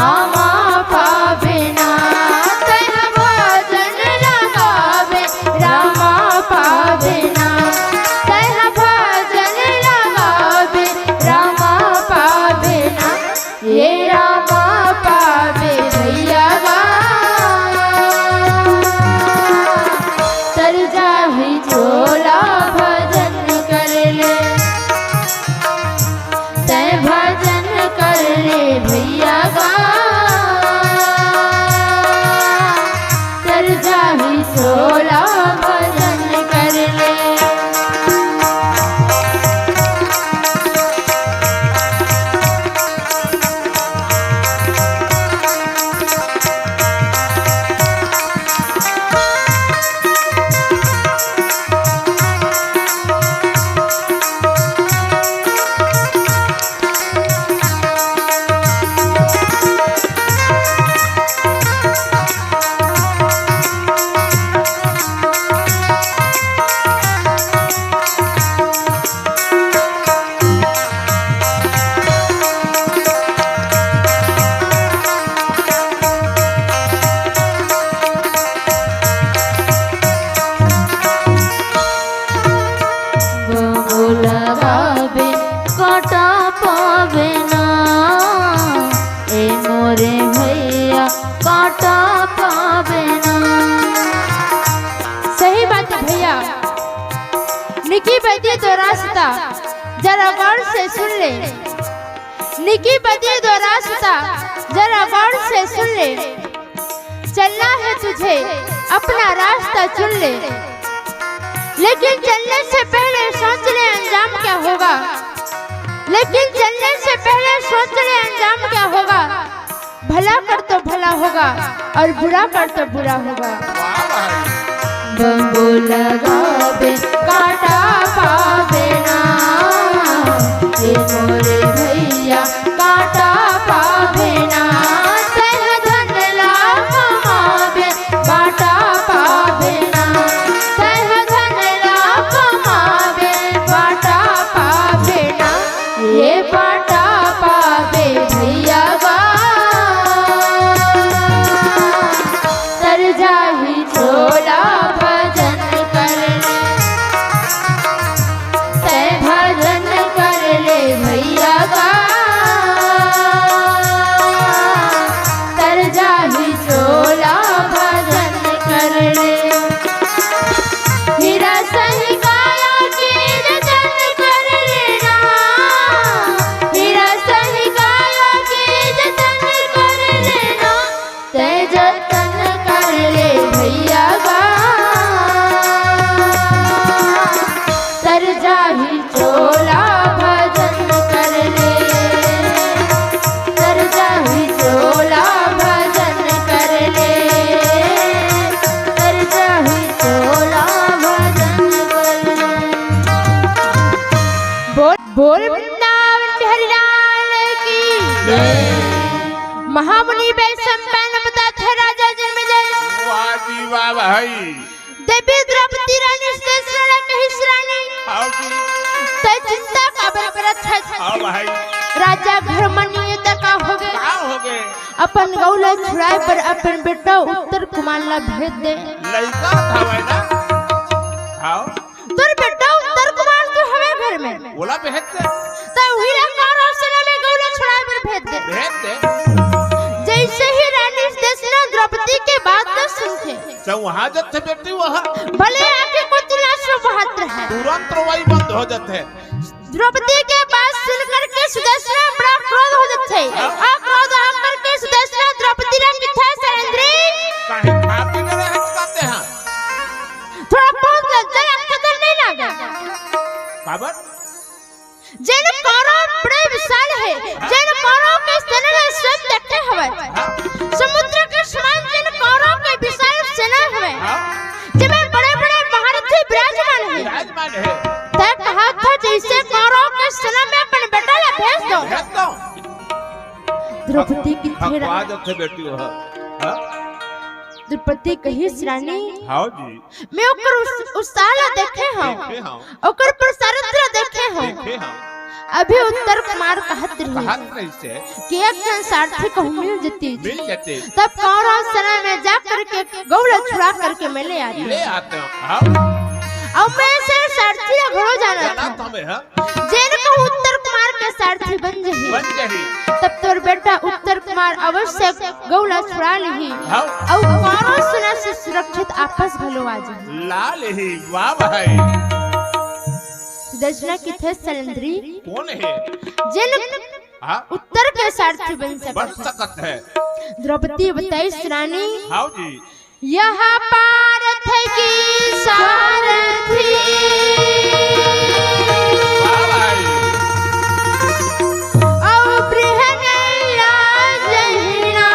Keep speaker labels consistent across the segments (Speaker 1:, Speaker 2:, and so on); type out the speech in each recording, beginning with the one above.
Speaker 1: आमा पावे ना तह भजन लगावे रामा पावे ना तह भजन लगावे रामा पावे ना ये रामा पावे भैया गा तर जाहि झोला भजन कर ले तय भजन कर ले भैया गा तर जाहि झोला भजन कर ले लगावे काटा पावे ना ए मोरे भैया काटा पावे ना। सही बात है भैया, निकी बदी दो रास्ता जरा गौर से सुन ले, निकी बदी दो रास्ता जरा गौर से सुन ले, चलना है तुझे अपना रास्ता चुन ले, लेकिन चलने से पहले सोच ले अंजाम क्या होगा, लेकिन चलने से पहले सोच ले अंजाम क्या होगा, भला कर तो भला होगा और बुरा कर तो बुरा होगा। बंगो लगावे काटा पावे ना ये मोरे भैया काटा पावे ना तह धन लाभ कमावे बाटा पावे ना तह धन लाभ कमावे बाटा पावे ना ये बाटा पावे भैया गा तर जाहि झोला भजन कर ले तय भजन कर ले भैया गा तर जाहि झोला भजन कर ले। हीरा सही काया की जतन कर लेना, हीरा सही काया की जतन कर लेना तय जतन कर ले भैया गा तर जाहि झोला भजन कर ले तर जाहि झोला भजन कर ले तर जाहि झोला भजन कर ले। बोल वृंदावन बिहारी लाल की महामुनि वैशंपायन बताते हैं राजा जन्मेजय
Speaker 2: वाह जी वाह भाई।
Speaker 1: देवी द्रौपदी रानी शेषनाग कहिस रानी
Speaker 2: आओ जी
Speaker 1: तय चिंता का बरबरत है
Speaker 2: आओ भाई।
Speaker 1: राजा घर मनियत का हो गए
Speaker 2: क्या हो गए?
Speaker 1: अपन गौला छुड़ाए पर अपन बेटा उत्तर कुमारला भेज दे।
Speaker 2: लड़का था भाई ना। आओ
Speaker 1: तोर बेटा उत्तर कुमार तो हवे घर में
Speaker 2: बोला भेज दे
Speaker 1: तो हीरा कार सेना में गौला छुड़ाए पर भेज दे।
Speaker 2: भेज दे।
Speaker 1: जैसे ही रानी शेषनाग द्रौपदी के बात न सुनते
Speaker 2: तो वहाँ जब थे बेटी वहाँ
Speaker 1: भले आके को तिलाशो बहात्र है
Speaker 2: तुरंत रवाई बंद हो जाते।
Speaker 1: द्रौपदी के बात सुनकर के सुदर्शन बड़ा क्रोध हो जाते हैं और क्रोध आकर के सुदर्शन द्रौपदी ने किथे सरेंद्री
Speaker 2: कहीं खा पी के रह जाते हैं।
Speaker 1: थोड़ा बहुत लज्जा कदर नहीं लगा
Speaker 2: बाबर
Speaker 1: जैन कौरव बड़े विशाल है, जैन कौरव के सेना स्वयं देखते हवे समुद्र के समान जैन कौरव के विशाल सेना हवे जिसमें बड़े-बड़े महारथी विराजमान है। तय कहा था जैसे कौरव के सेना में अपन बेटा ला भेज दो। द्रौपदी की थेरा
Speaker 2: थे बेटी वहाँ
Speaker 1: द्रौपदी कही रानी
Speaker 2: हाँ जी
Speaker 1: मैं ओकर उस साला देखे हूं ओकर प्रसारत्र देखे हूं अभी उत्तर कुमार कहत रही
Speaker 2: कहत नहीं से
Speaker 1: कि एक जन सारथी कहूँ मिल जती
Speaker 2: मिल जाते
Speaker 1: तब कौरव सेना में जा करके गौला छुड़ा करके मैं ले आती
Speaker 2: ले आते हो हाँ
Speaker 1: अब मैं से सारथी ला घोड़ो जाना
Speaker 2: जाना
Speaker 1: था
Speaker 2: तुम्हें हाँ
Speaker 1: जैन को उत्तर कुमार के सारथी बन जही
Speaker 2: बन जाही
Speaker 1: तब तोर बेटा उत्तर कुमार अवश्य गौला छुड़ा ली
Speaker 2: हाँ
Speaker 1: और कौरव सेना से सुरक्षित आपस भलो आ जाए
Speaker 2: लाल ही वाह भाई
Speaker 1: सुदर्शना की थे सलंद्री
Speaker 2: कौन है
Speaker 1: जिन
Speaker 2: हाँ
Speaker 1: उत्तर के सारथी बन
Speaker 2: बन
Speaker 1: सके
Speaker 2: सकत है
Speaker 1: द्रौपदी बताई रानी
Speaker 2: हाँ जी
Speaker 1: यहाँ पारथ की सारथी
Speaker 2: वाह भाई
Speaker 1: और बृहनैया जहिना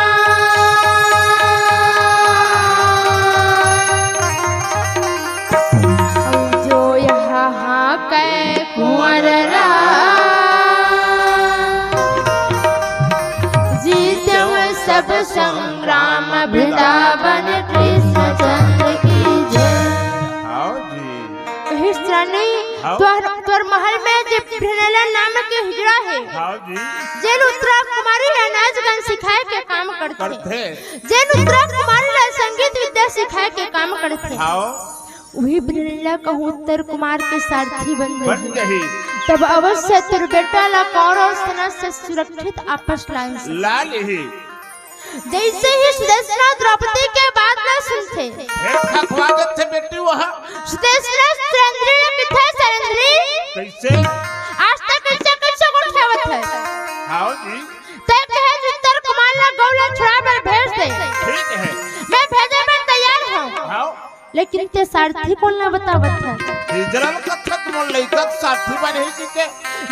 Speaker 1: और जो यहाँ कै कुंवर जीतव सब संग्राम वृंदावन कृष्ण चंद्र की जय।
Speaker 2: हाँ जी
Speaker 1: इस रानी
Speaker 2: हाँ।
Speaker 1: तोर महल में जो भृनेला नाम के हिजड़ा है
Speaker 2: हाँ जी
Speaker 1: जैन उत्तरा कुमारी अनाज गन सिखाए के काम करते
Speaker 2: करते
Speaker 1: जैन उत्तरा कुमारी ला संगीत विद्या सिखाए के काम करते
Speaker 2: हाँ
Speaker 1: वही भृनेला कहूँ उत्तर कुमार के सारथी बन
Speaker 2: बन
Speaker 1: गए
Speaker 2: जाही
Speaker 1: तब अवश्य तेरे बेटा ला कौरव सेना से सुरक्षित आपस लाइन से
Speaker 2: लाल ही
Speaker 1: जैसे ही सुदर्शना द्रौपदी के बात न सुनते
Speaker 2: फिर थकवा थे बेटी वहाँ
Speaker 1: सुदर्शना सरेंद्री किथे सरेंद्री
Speaker 2: कैसे
Speaker 1: आज तक कैसे कैसे को उठावत है
Speaker 2: हाँ जी
Speaker 1: ते कहे उत्तर कुमार ला गौला छुड़ा कर भेज दे
Speaker 2: ठीक है
Speaker 1: मैं भेजे में तैयार हूँ
Speaker 2: हाँ
Speaker 1: लेकिन ते सारथी कौन ना बतावत है
Speaker 2: हिजरल कथक मन लइकत साथी बने ही के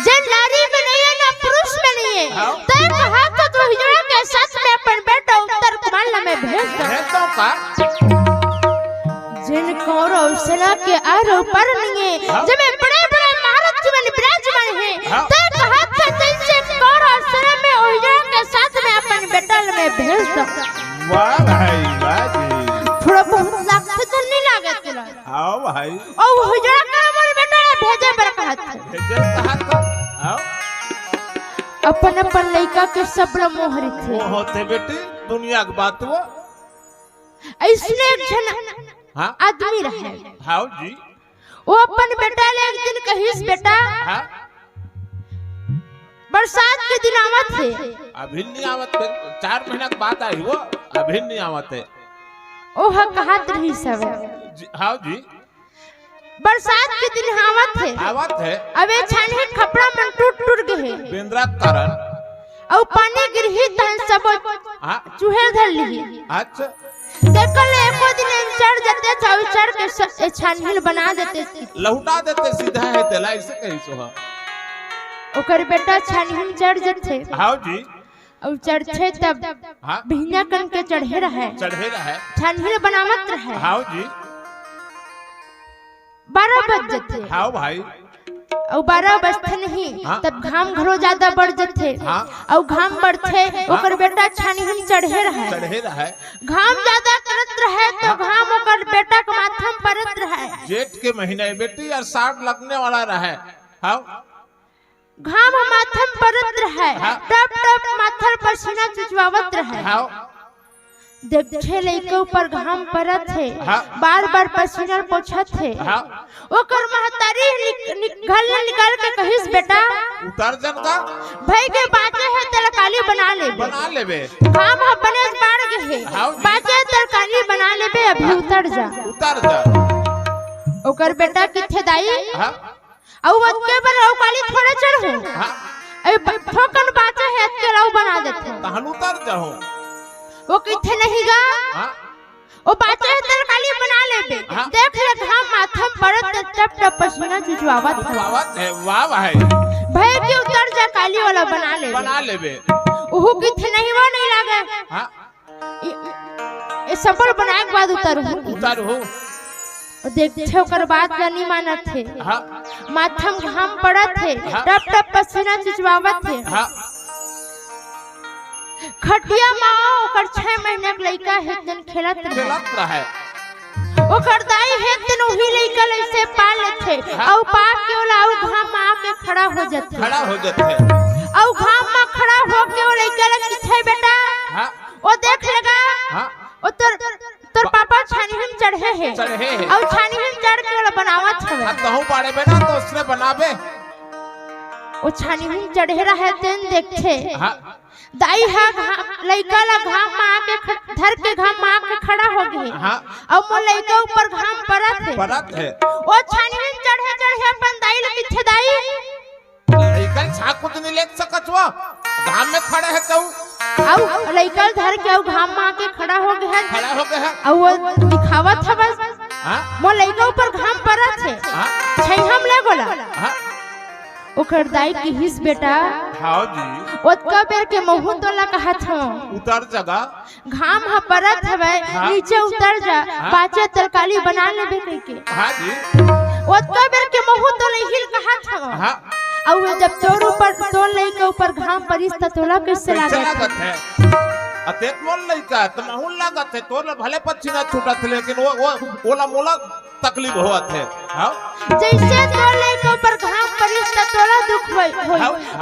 Speaker 1: जे नारी में नहीं है ना पुरुष में नहीं है
Speaker 2: हाँ।
Speaker 1: ते कहा तो हिजड़ा के साथ में अपन बेटा उत्तर कुमार ला मैं भेज दूं
Speaker 2: है तो का
Speaker 1: जिन कौरव सेना के आरो पर नहीं है
Speaker 2: हाँ।
Speaker 1: जब बड़े बड़े महारथ जीवन विराजमान है
Speaker 2: हाँ।
Speaker 1: ते कहा था जैसे कौरव सेना में हिजड़ा के साथ में अपन बेटा ला मैं भेज दूं
Speaker 2: वाह भाई वाह जी
Speaker 1: थोड़ा बहुत लागत तो नहीं लागत तुला
Speaker 2: हाँ भाई
Speaker 1: और हिजड़ा का मोर बेटा ला भेजे बर कहत है
Speaker 2: हिजर कहा तो हाँ
Speaker 1: अपन अपन लड़का के सब मोहरी थे
Speaker 2: वो होते बेटी दुनिया की बात वो
Speaker 1: ऐसने एक जन
Speaker 2: हाँ
Speaker 1: आदमी रहे
Speaker 2: हाँ जी
Speaker 1: वो अपन बेटा ले एक दिन कहिस बेटा
Speaker 2: हाँ
Speaker 1: बरसात के दिन आवत थे
Speaker 2: अभी नहीं आवत है 4 महीना के बाद आई वो अभी नहीं आवत है
Speaker 1: ओह कहत रही सब
Speaker 2: हाँ जी
Speaker 1: बरसात के दिन आवत थे
Speaker 2: आवत है
Speaker 1: अबे छाने कपड़ा मन टूट टूट गए
Speaker 2: बेंद्रा कारण
Speaker 1: और पानी गिरही तहन सब
Speaker 2: हाँ
Speaker 1: चूहे धर ली
Speaker 2: अच्छा
Speaker 1: देखल एको दिन चढ़ जाते चौचर के छानहिल बना देते
Speaker 2: लौटा देते सीधा है तेला ऐसे कही सो हाँ
Speaker 1: ओकर बेटा छानहिल चढ़ जाते
Speaker 2: हाँ जी
Speaker 1: और चढ़ते तब
Speaker 2: हाँ
Speaker 1: बिहना कन के चढ़े रहे
Speaker 2: चढ़े रहे
Speaker 1: छानहिल बनावत रहे
Speaker 2: हाँ जी
Speaker 1: 12 बज जाते
Speaker 2: हाँ भाई
Speaker 1: और 12 बजते नहीं
Speaker 2: हाँ?
Speaker 1: तब घाम घरो ज्यादा बढ़ जाते
Speaker 2: हाँ?
Speaker 1: और घाम बढ़ते ओकर बेटा छानहिल चढ़े रहे
Speaker 2: चढ़े रहे
Speaker 1: घाम ज्यादा करत रहे तो घाम ओकर बेटा के माथा में पड़त रहे
Speaker 2: जेठ के महीने बेटी यार 60 लगने वाला रहे हाँ
Speaker 1: घाम माथा में पड़त रहे
Speaker 2: हाँ?
Speaker 1: टप टप माथा पर पसीना चुचवावत रहे
Speaker 2: हाँ
Speaker 1: देखे लइके ऊपर घाम पड़त है
Speaker 2: हाँ?
Speaker 1: बार बार पसीना पोछत है
Speaker 2: हाँ
Speaker 1: ओकर महतारी निकाल के कहिस बेटा
Speaker 2: उतर जन का
Speaker 1: भाई के बाजे है तरकाली बना ले
Speaker 2: बना लेबे
Speaker 1: घाम बने बाढ़ गए
Speaker 2: हाँ?
Speaker 1: बाजे तरकाली बना लेबे अभी उतर जा
Speaker 2: उतर जा
Speaker 1: ओकर बेटा किथे दाई
Speaker 2: हाँ
Speaker 1: और वक्के पर रौ काली थोड़े चढ़ू
Speaker 2: हाँ
Speaker 1: ए ठोकन बाजे है के रौ बना देते
Speaker 2: तहन उतर जाओ
Speaker 1: वो किथे नहीं गा
Speaker 2: हाँ
Speaker 1: वो बाजे है तरकाली बना लेबे
Speaker 2: हाँ?
Speaker 1: देख ले घाम माथा में पड़त टप टप पसीना चुचवावत है
Speaker 2: बात है वाह भाई
Speaker 1: भाई के उतर जा काली वाला बना लेबे ओहू किथे नहीं वो नहीं लागे
Speaker 2: हाँ
Speaker 1: ये सफल बनाए के बाद
Speaker 2: उतर हो
Speaker 1: देखते ओकर बात नहीं मानत थे
Speaker 2: हाँ
Speaker 1: माथा में घाम पड़त थे
Speaker 2: हाँ?
Speaker 1: टप टप पसीना चुचवावत थे
Speaker 2: हाँ
Speaker 1: खटिया माँ ओकर 6 महीने के लड़का है दिन खेलत रहे
Speaker 2: खेलत रहे
Speaker 1: ओकर दाई है दिन वही लइका ऐसे पाल लेथे और पाप के ओला और घाम में आके खड़ा हो जाते और घाम में खड़ा हो के वो लइका ला किथे बेटा
Speaker 2: हाँ
Speaker 1: वो देख लेगा
Speaker 2: हाँ
Speaker 1: ओ तोर पापा छानी चढ़े है और छानी चढ़ के ओला बनावत हवे
Speaker 2: कहूं बाड़े बेटा तो उसने बनावे
Speaker 1: वो छानी चढ़े रहे तेन देखे
Speaker 2: हाँ
Speaker 1: दाई है लइका ला घाम में आके धर के घाम में आके खड़ा हो गए
Speaker 2: हाँ
Speaker 1: और वो लइका ऊपर घाम परत है वो छानी चढ़े अपन दाई ला किथे दाई
Speaker 2: लइका छाकू तो नहीं ले सकत वो घाम में खड़े है तो
Speaker 1: और लइका धर के घाम में आके खड़ा हो गए और वो दिखावत है बस
Speaker 2: हां
Speaker 1: वो लइका ऊपर घाम परत है
Speaker 2: हां
Speaker 1: छैहम ले गोला
Speaker 2: हां
Speaker 1: ओकर दाई की हिस बेटा
Speaker 2: हां जी
Speaker 1: ओतका बेर के महू तोला कहत हो
Speaker 2: उतर जगह
Speaker 1: घाम ह परत हवे नीचे उतर जा पाचे तरकारी बना लेबे कइके
Speaker 2: हां जी
Speaker 1: ओतका बेर के महू तोला हिल कहत हो
Speaker 2: हां
Speaker 1: और जब तोर ऊपर तोल लई के ऊपर घाम परिस त तोला कैसे लागत
Speaker 2: है अतेक मोल लइका त महू लागत है तोर भले पछिना छूटत लेकिन वो ओला मोला तकलीफ होत है हां
Speaker 1: जैसे तोल लई के ऊपर घाम परिस त तोला दुख होई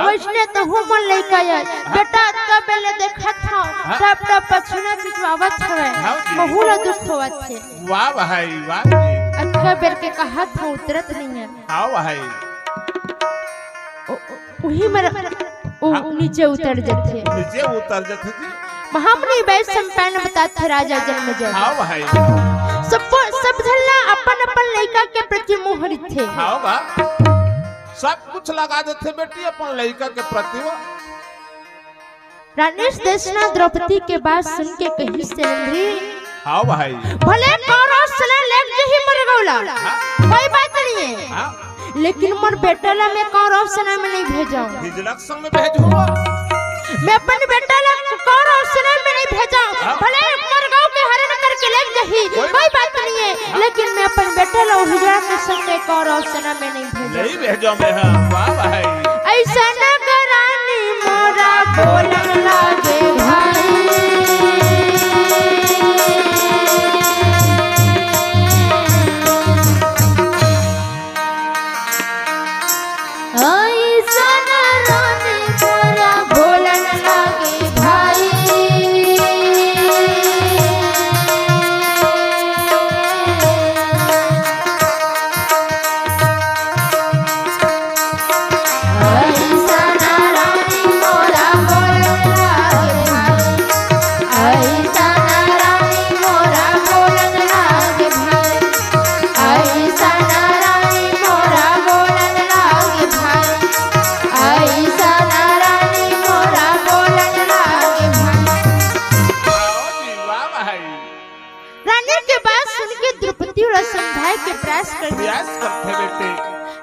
Speaker 1: वैसने तो हम मन लई का यार बेटा का बेले देखत हो टप टप पछिना छिटवावत हवे बहुला दुख होत है
Speaker 2: वाह भाई वाह
Speaker 1: अच्छा बेर के कहत हो उतरत नहीं है
Speaker 2: हां भाई
Speaker 1: वही मेरा नीचे उतर जाते
Speaker 2: जी
Speaker 1: हमने वैश्यम पहले बताते राजा जन्म जय
Speaker 2: हां भाई
Speaker 1: सब झल्ला अपन लड़का के प्रति मोहित थे
Speaker 2: हां बा सब कुछ लगा देते बेटी अपन लड़का के प्रति वो
Speaker 1: रानी देशना द्रौपदी के बात सुन के कहीं से
Speaker 2: हां भाई
Speaker 1: भले कौरव सेना लेके ही मर गौला कोई बात नहीं है
Speaker 2: हां
Speaker 1: लेकिन मोर बेटा ला मैं कौरव सेना में नहीं भेजाऊं
Speaker 2: हिजलक संग में भेजूंगा
Speaker 1: मैं अपन बेटा ला कौरव सेना में नहीं भेजाऊं भले मर गांव के हरण करके ले जही कोई बात नहीं है लेकिन मैं अपन बेटा ला हिजलक के संग में कौरव सेना में नहीं
Speaker 2: भेजाऊं मैं हां वाह भाई
Speaker 1: ऐसा न करानी मोरा बोलन लागे भाई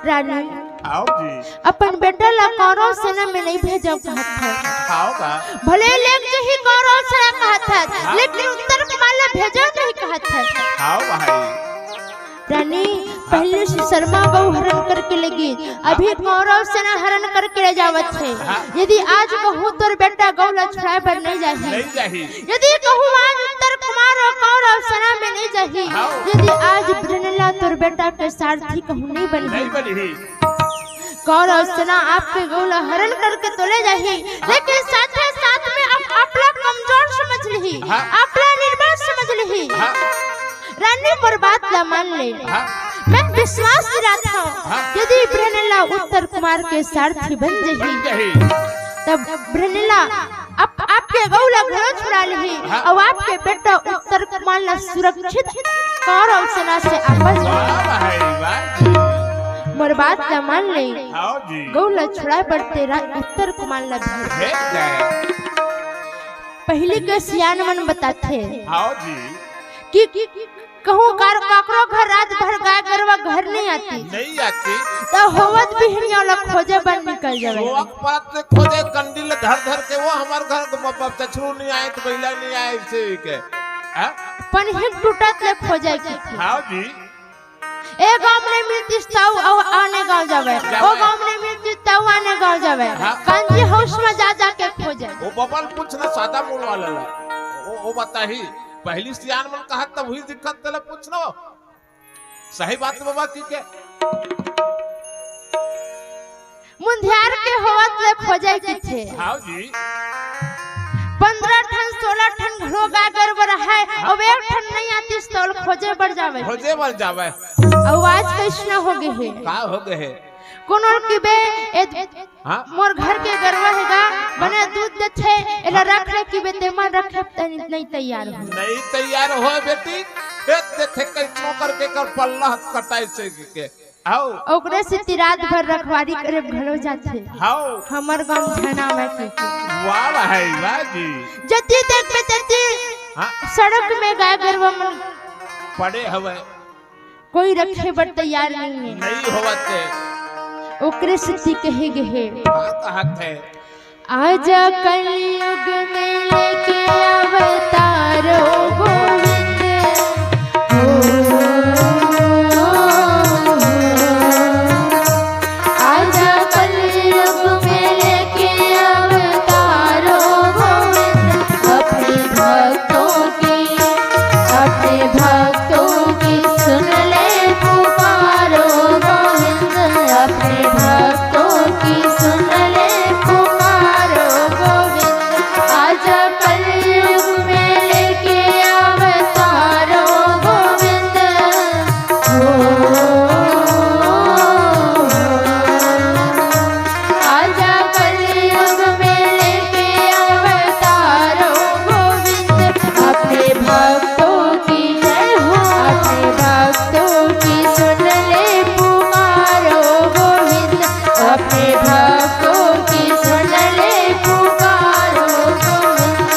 Speaker 1: रानी
Speaker 2: आओ जी
Speaker 1: अपन बेटा ला कौरव सेना में नहीं भेजा कहत था
Speaker 2: आओ का
Speaker 1: भले लेक जही कौरव सेना कहत था लेकिन उत्तर कुमार ला भेजा नहीं कहत था
Speaker 2: आओ भाई
Speaker 1: रानी पहले से शर्मा गौ हरण करके लगी अभी कौरव सेना हरण करके ले जावत है यदि आज कहूं तोर बेटा गौ ला छुड़ाए पर नहीं जाही यदि कहूं आज उत्तर कुमार और कौरव सेना में नहीं जाही यदि आज ब्रनला तोर बेटा के सारथी कहूं नहीं बनी कौरव सेना आपके गौ ला हरण करके तो ले जाही लेकिन साथ में आपला कमजोर समझ ली आपला निर्बल समझ ली रानी पर बात ला मान ले मैं विश्वास रखा यदि ब्रनला उत्तर कुमार के सारथी बन जही तब ब्रनला आपके गौला घर छुड़ा ली और आपके बेटा उत्तर कुमार ला सुरक्षित कौरव सेना से आपस मोर बात ला मान ले गौला छुड़ा पर तेरा उत्तर कुमार ला पहले के सियान मन बताते कि कहूं काकरो घर रात भर गाय गरवा घर नहीं आती तो होवत बिहनिया वाला खोजे बन निकल जावे
Speaker 2: वो अखबार से खोजे कंडील धर के वो हमार घर को चछरू नहीं आए तो बैला नहीं आए से के हां
Speaker 1: पनहिक टूटत ले खोजे की
Speaker 2: हां जी
Speaker 1: ए गांव में मिलतिस ताऊ और आने गांव जावे ओ गांव में मिलतिस ताऊ आने गांव जावे कांजी हाउस में जा के खोजे
Speaker 2: वो बबल कुछ ना सादा मूड वाला वो बता ही पहली सियान मन कहा तब हुई दिक्कत तेला पूछ लो सही बात बाबा की के
Speaker 1: मुंधियार के होवत ले खोजे की थे
Speaker 2: हाँ जी
Speaker 1: 15 ठन 16 ठन घरो गागर बर है अब एक ठन नहीं आती तौल खोजे बढ़ जावे आवाज कैसना हो गए है
Speaker 2: का हो गए है
Speaker 1: कोनो की बे
Speaker 2: हां
Speaker 1: मोर घर के गरवा हैगा बने दूध देथे एला रख रे की बे ते मन रखे नहीं तैयार हो बेटी खेत देथे कैसनो करके कर पल्ला कटाई से के आओ ओकरे से रात भर रखवारी करे घलो जाथे
Speaker 2: हां
Speaker 1: हमर गांव झना में के
Speaker 2: वाह है बाजी
Speaker 1: जति देख पे तति
Speaker 2: हां
Speaker 1: सड़क में गाय गरवा मन
Speaker 2: पड़े हवे
Speaker 1: कोई रखे बर तैयार नहीं
Speaker 2: होवते
Speaker 1: ओकरे से कहे गए
Speaker 2: कहत है
Speaker 1: आजा कलयुग में लेके अवतारो गोविंद आजा कलयुग में लेके अवतारो गोविंद अपने भक्तों की सुन ले पुकारो गोविंद अपने भक्तों की सुन ले पुकारो गोविंद आजा कलयुग में लेके अवतारो गोविंद आजा कलयुग में लेके अवतारो गोविंद अपने भक्तों की जय हो अपने भक्तों की सुन ले पुकारो गोविंद अपने भक्तों की सुन ले पुकारो गोविंद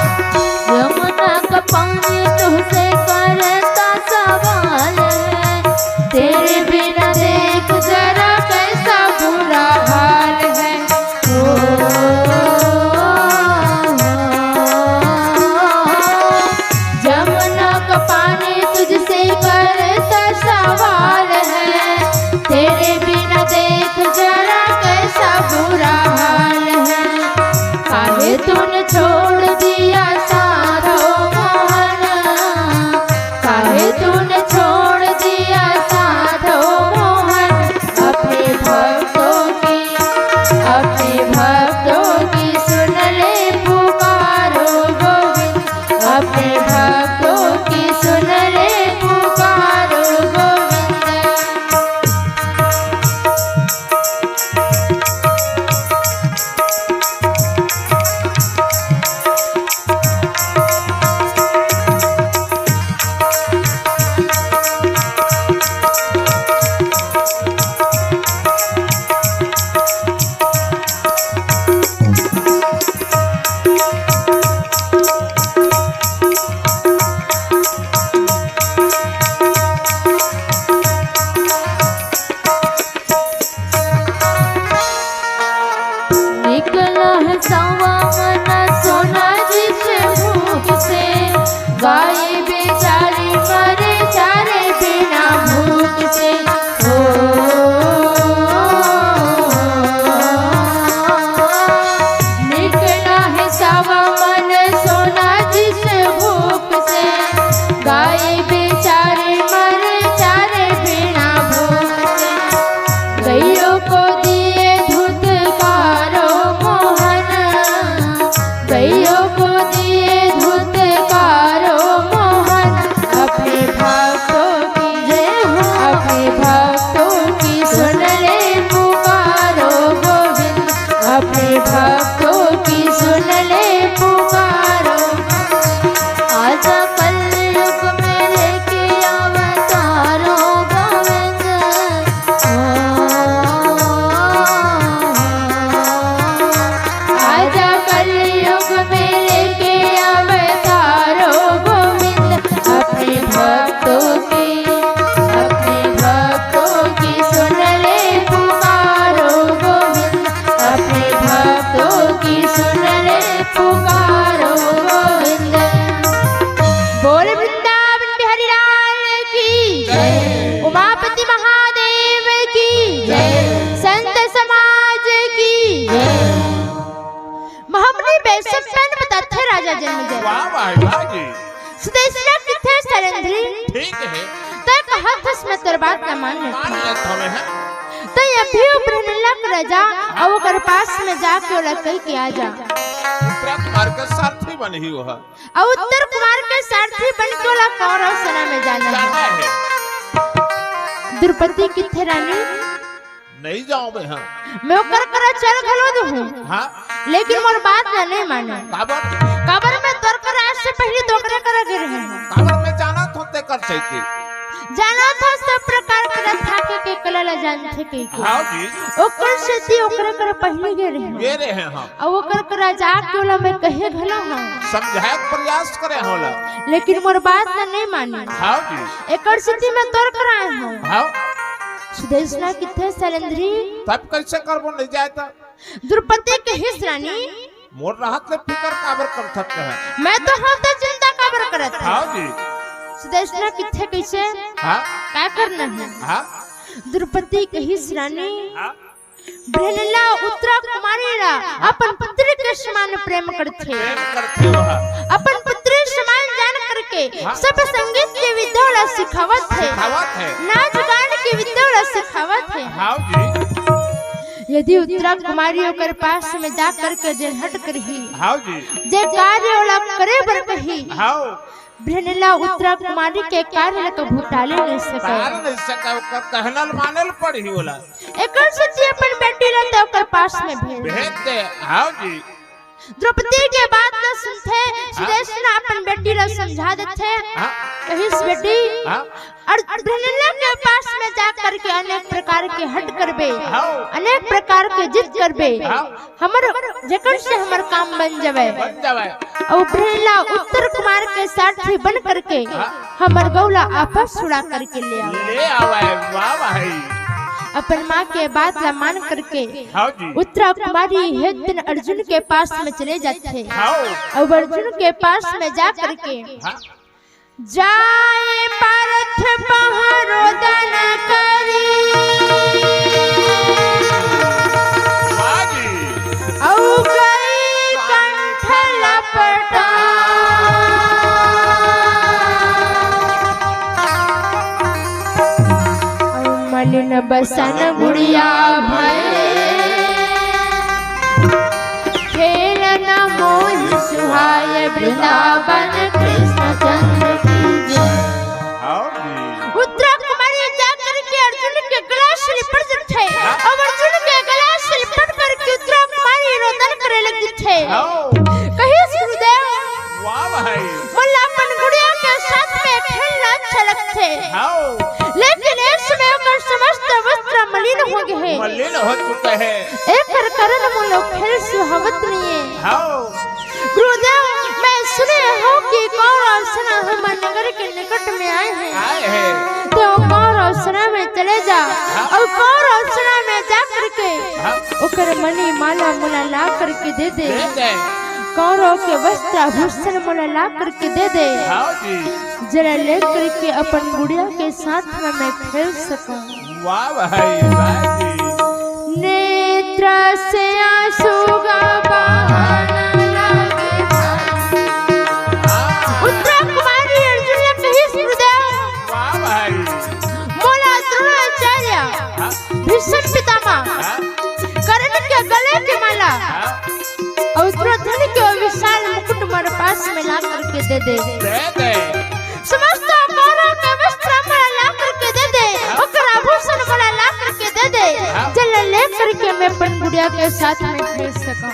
Speaker 1: यमुना का पानी तुझसे करता सवाल है तेरे बिना देख जरा कैसा बुरा हाल है यमुना का पानी तुझसे करता सवाल है तेरे बिना देख जरा कैसा बुरा हाल है काहे तूने छोड़ दिया साधो मोहन काहे तूने छोड़ दिया साधो मोहन अपने भक्तों की सुन ले पुकारो गोविंद अपने भक्तों की सुन ले पुकारो गोविंद पुकारो गोविंद। बोल वृंदावन बिहारी लाल की जय, उमापति महादेव की जय, संत समाज की जय। महामुनि बैसपन बताते राजा जन्मेजय।
Speaker 2: वाह वाह वाह जी,
Speaker 1: सुदेशना किथे सरंद्री,
Speaker 2: ठीक है,
Speaker 1: तय कहा था मैं तेरे बात न मान
Speaker 2: मान
Speaker 1: लेता।
Speaker 2: लेता हूँ मैं।
Speaker 1: तय अभी ब्रह्मलक राजा और ओकर पास में जाके ओला कह के आ जा।
Speaker 2: उत्तरा कुमार के सारथी बन ही वो है।
Speaker 1: और उत्तर कुमार के सारथी बन के ओला कौरव सेना में जाना
Speaker 2: जाना
Speaker 1: है।
Speaker 2: है।
Speaker 1: द्रौपदी किथे रानी,
Speaker 2: नहीं जाऊं मैं। हाँ
Speaker 1: मैं ओकर करा चल घलो दूं,
Speaker 2: हाँ,
Speaker 1: लेकिन मोर बात न नहीं माने।
Speaker 2: काबर
Speaker 1: काबर में तोर कर आज से पहले दोकरे करा गिर है।
Speaker 2: काबर में जाना तो ते कर सकती।
Speaker 1: जाना था सब प्रकार का थाके के कलला जानथे के
Speaker 2: हाँ जी,
Speaker 1: ओकर सेती ओकरे कर पहले गिर है।
Speaker 2: ये रहे हैं हम,
Speaker 1: और ओकर करा जाके ओला मैं कहे घलो हां,
Speaker 2: समझाए के प्रयास करे होला।
Speaker 1: लेकिन मोर बात न नहीं माने।
Speaker 2: हाँ जी,
Speaker 1: एकर स्थिति में तोर कराए हूं।
Speaker 2: हाँ,
Speaker 1: सुदेशना किथे सरंद्री,
Speaker 2: तब कैसे करबो नहीं जाए तो।
Speaker 1: द्रौपदी के हिस रानी,
Speaker 2: मोर राहत ले फिकर काबर कर सकते हैं।
Speaker 1: मैं तो हम तो चिंता काबर करत है।
Speaker 2: हाँ जी,
Speaker 1: सुदेशना किथे कैसे
Speaker 2: हाँ
Speaker 1: क्या करना है।
Speaker 2: हाँ
Speaker 1: द्रौपदी के हिस रानी,
Speaker 2: हाँ,
Speaker 1: ब्रह्मला उत्तरा कुमारी रा अपन पुत्री के समान प्रेम करथे।
Speaker 2: प्रेम करते हो।
Speaker 1: अपन पुत्री समान जान करके सब संगीत के विद्या सिखावत है,
Speaker 2: सिखावत है।
Speaker 1: नाच गान के विद्या सिखावत है।
Speaker 2: हाँ जी,
Speaker 1: यदि उत्तरा कुमारी ओकर पास में जा करके जे हट करही,
Speaker 2: हाँ जी,
Speaker 1: जे कार्य ओला करे बर कही,
Speaker 2: हाँ,
Speaker 1: ब्रह्मला उत्तरा कुमारी के कार्य को भुटाले नहीं सके।
Speaker 2: तार नहीं सका, ओकर कहनल मानल पड़ी होला।
Speaker 1: एकर सच्ची अपन बेटी रहते ओकर पास में
Speaker 2: भेज दे। हाँ जी,
Speaker 1: द्रौपदी के बात न सुनते, सुदेशना अपन बेटी ला समझा देते।
Speaker 2: हाँ
Speaker 1: कहिस बेटी,
Speaker 2: हाँ,
Speaker 1: और ब्रह्मला के पास में जा करके अनेक प्रकार के हट करबे,
Speaker 2: हाँ,
Speaker 1: अनेक प्रकार के जिद करबे,
Speaker 2: हाँ,
Speaker 1: हमर जकर से हमर काम बन जावे।
Speaker 2: बन जावे।
Speaker 1: और ब्रह्मला उत्तर कुमार के सारथी बन करके हमर गौला आपस छुड़ा करके ले आवे।
Speaker 2: ले आवे। वाह भाई,
Speaker 1: अपन माँ के बात ला मान करके
Speaker 2: हाँ जी,
Speaker 1: उत्तरा कुमारी एक दिन अर्जुन के पास में चले जाते।
Speaker 2: हाँ,
Speaker 1: और अर्जुन के पास में जा करके
Speaker 2: हाँ,
Speaker 1: जाए पारथ पहरोदन करी,
Speaker 2: वाह जी,
Speaker 1: औ गई कंठ लपटा, औ मलिन बसन गुड़िया भये, खेल न मोहि सुहाय वृंदावन कृष्ण चंद्र की जय।
Speaker 2: हाँ जी,
Speaker 1: उत्तरा कुमारी जा करके अर्जुन के गला से लिपट जाते, और अर्जुन के गला से लिपट करके उत्तरा कुमारी रोदन करे लगी थे।
Speaker 2: हाँ,
Speaker 1: कहीं गुरुदेव,
Speaker 2: वाह भाई,
Speaker 1: मुल्ला अपन गुड़िया के साथ में खेलना अच्छा लगते,
Speaker 2: हाँ,
Speaker 1: लेकिन इस समय ओकर समस्त वस्त्र मलिन हो गए हैं।
Speaker 2: मलिन हो चुके हैं।
Speaker 1: एक कारण मुलो खेल सुहावत नहीं है।
Speaker 2: हाँ,
Speaker 1: गुरुदेव, मैं सुने हूँ कि कौरव सेना हमारे नगर के निकट में आए हैं।
Speaker 2: आए हैं।
Speaker 1: तो कौरव सेना में चले जा, और कौरव सेना में जा करके
Speaker 2: हाँ,
Speaker 1: ओकर मणि माला मुला ला करके दे दे।
Speaker 2: दे दे।
Speaker 1: कौरव के वस्त्र आभूषण मुला ला करके दे दे,
Speaker 2: हाँ जी,
Speaker 1: जरा ले करके अपन गुड़िया के साथ में मैं खेल सकूं।
Speaker 2: वाह भाई, वाह जी,
Speaker 1: नेत्र से आंसू बहने लगे।
Speaker 2: हाँ,
Speaker 1: उत्तरा कुमारी अर्जुन ने कही, गुरुदेव,
Speaker 2: वाह भाई,
Speaker 1: मोला द्रोणाचार्य,
Speaker 2: हाँ,
Speaker 1: भीष्म पितामह,
Speaker 2: हाँ,
Speaker 1: कर्ण के गले की माला
Speaker 2: हाँ,
Speaker 1: और द्रौपदी के विशाल मुकुट मेरे पास में ला करके दे दे।
Speaker 2: दे दे।
Speaker 1: समस्त कौरव के वस्त्र मला ला करके दे दे, ओकर आभूषण मला ला करके दे दे, चल ले करके मैं अपन गुड़िया के साथ में खेल सकूं।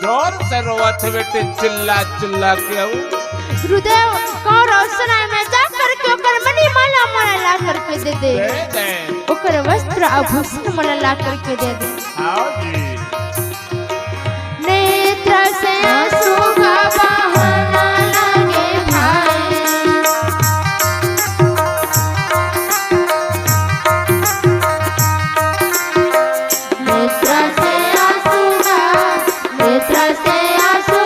Speaker 2: जोर से रोवत बेटे, चिल्ला चिल्ला के।
Speaker 1: गुरुदेव, कौरव सेना में जा करके ओकर मणि माला मला ला करके दे दे,
Speaker 2: दे दे।
Speaker 1: ओकर वस्त्र आभूषण मला ला करके दे दे।
Speaker 2: हाँ जी,
Speaker 1: नेत्र से आंसू बहने लगे भाई, नेत्र से आंसू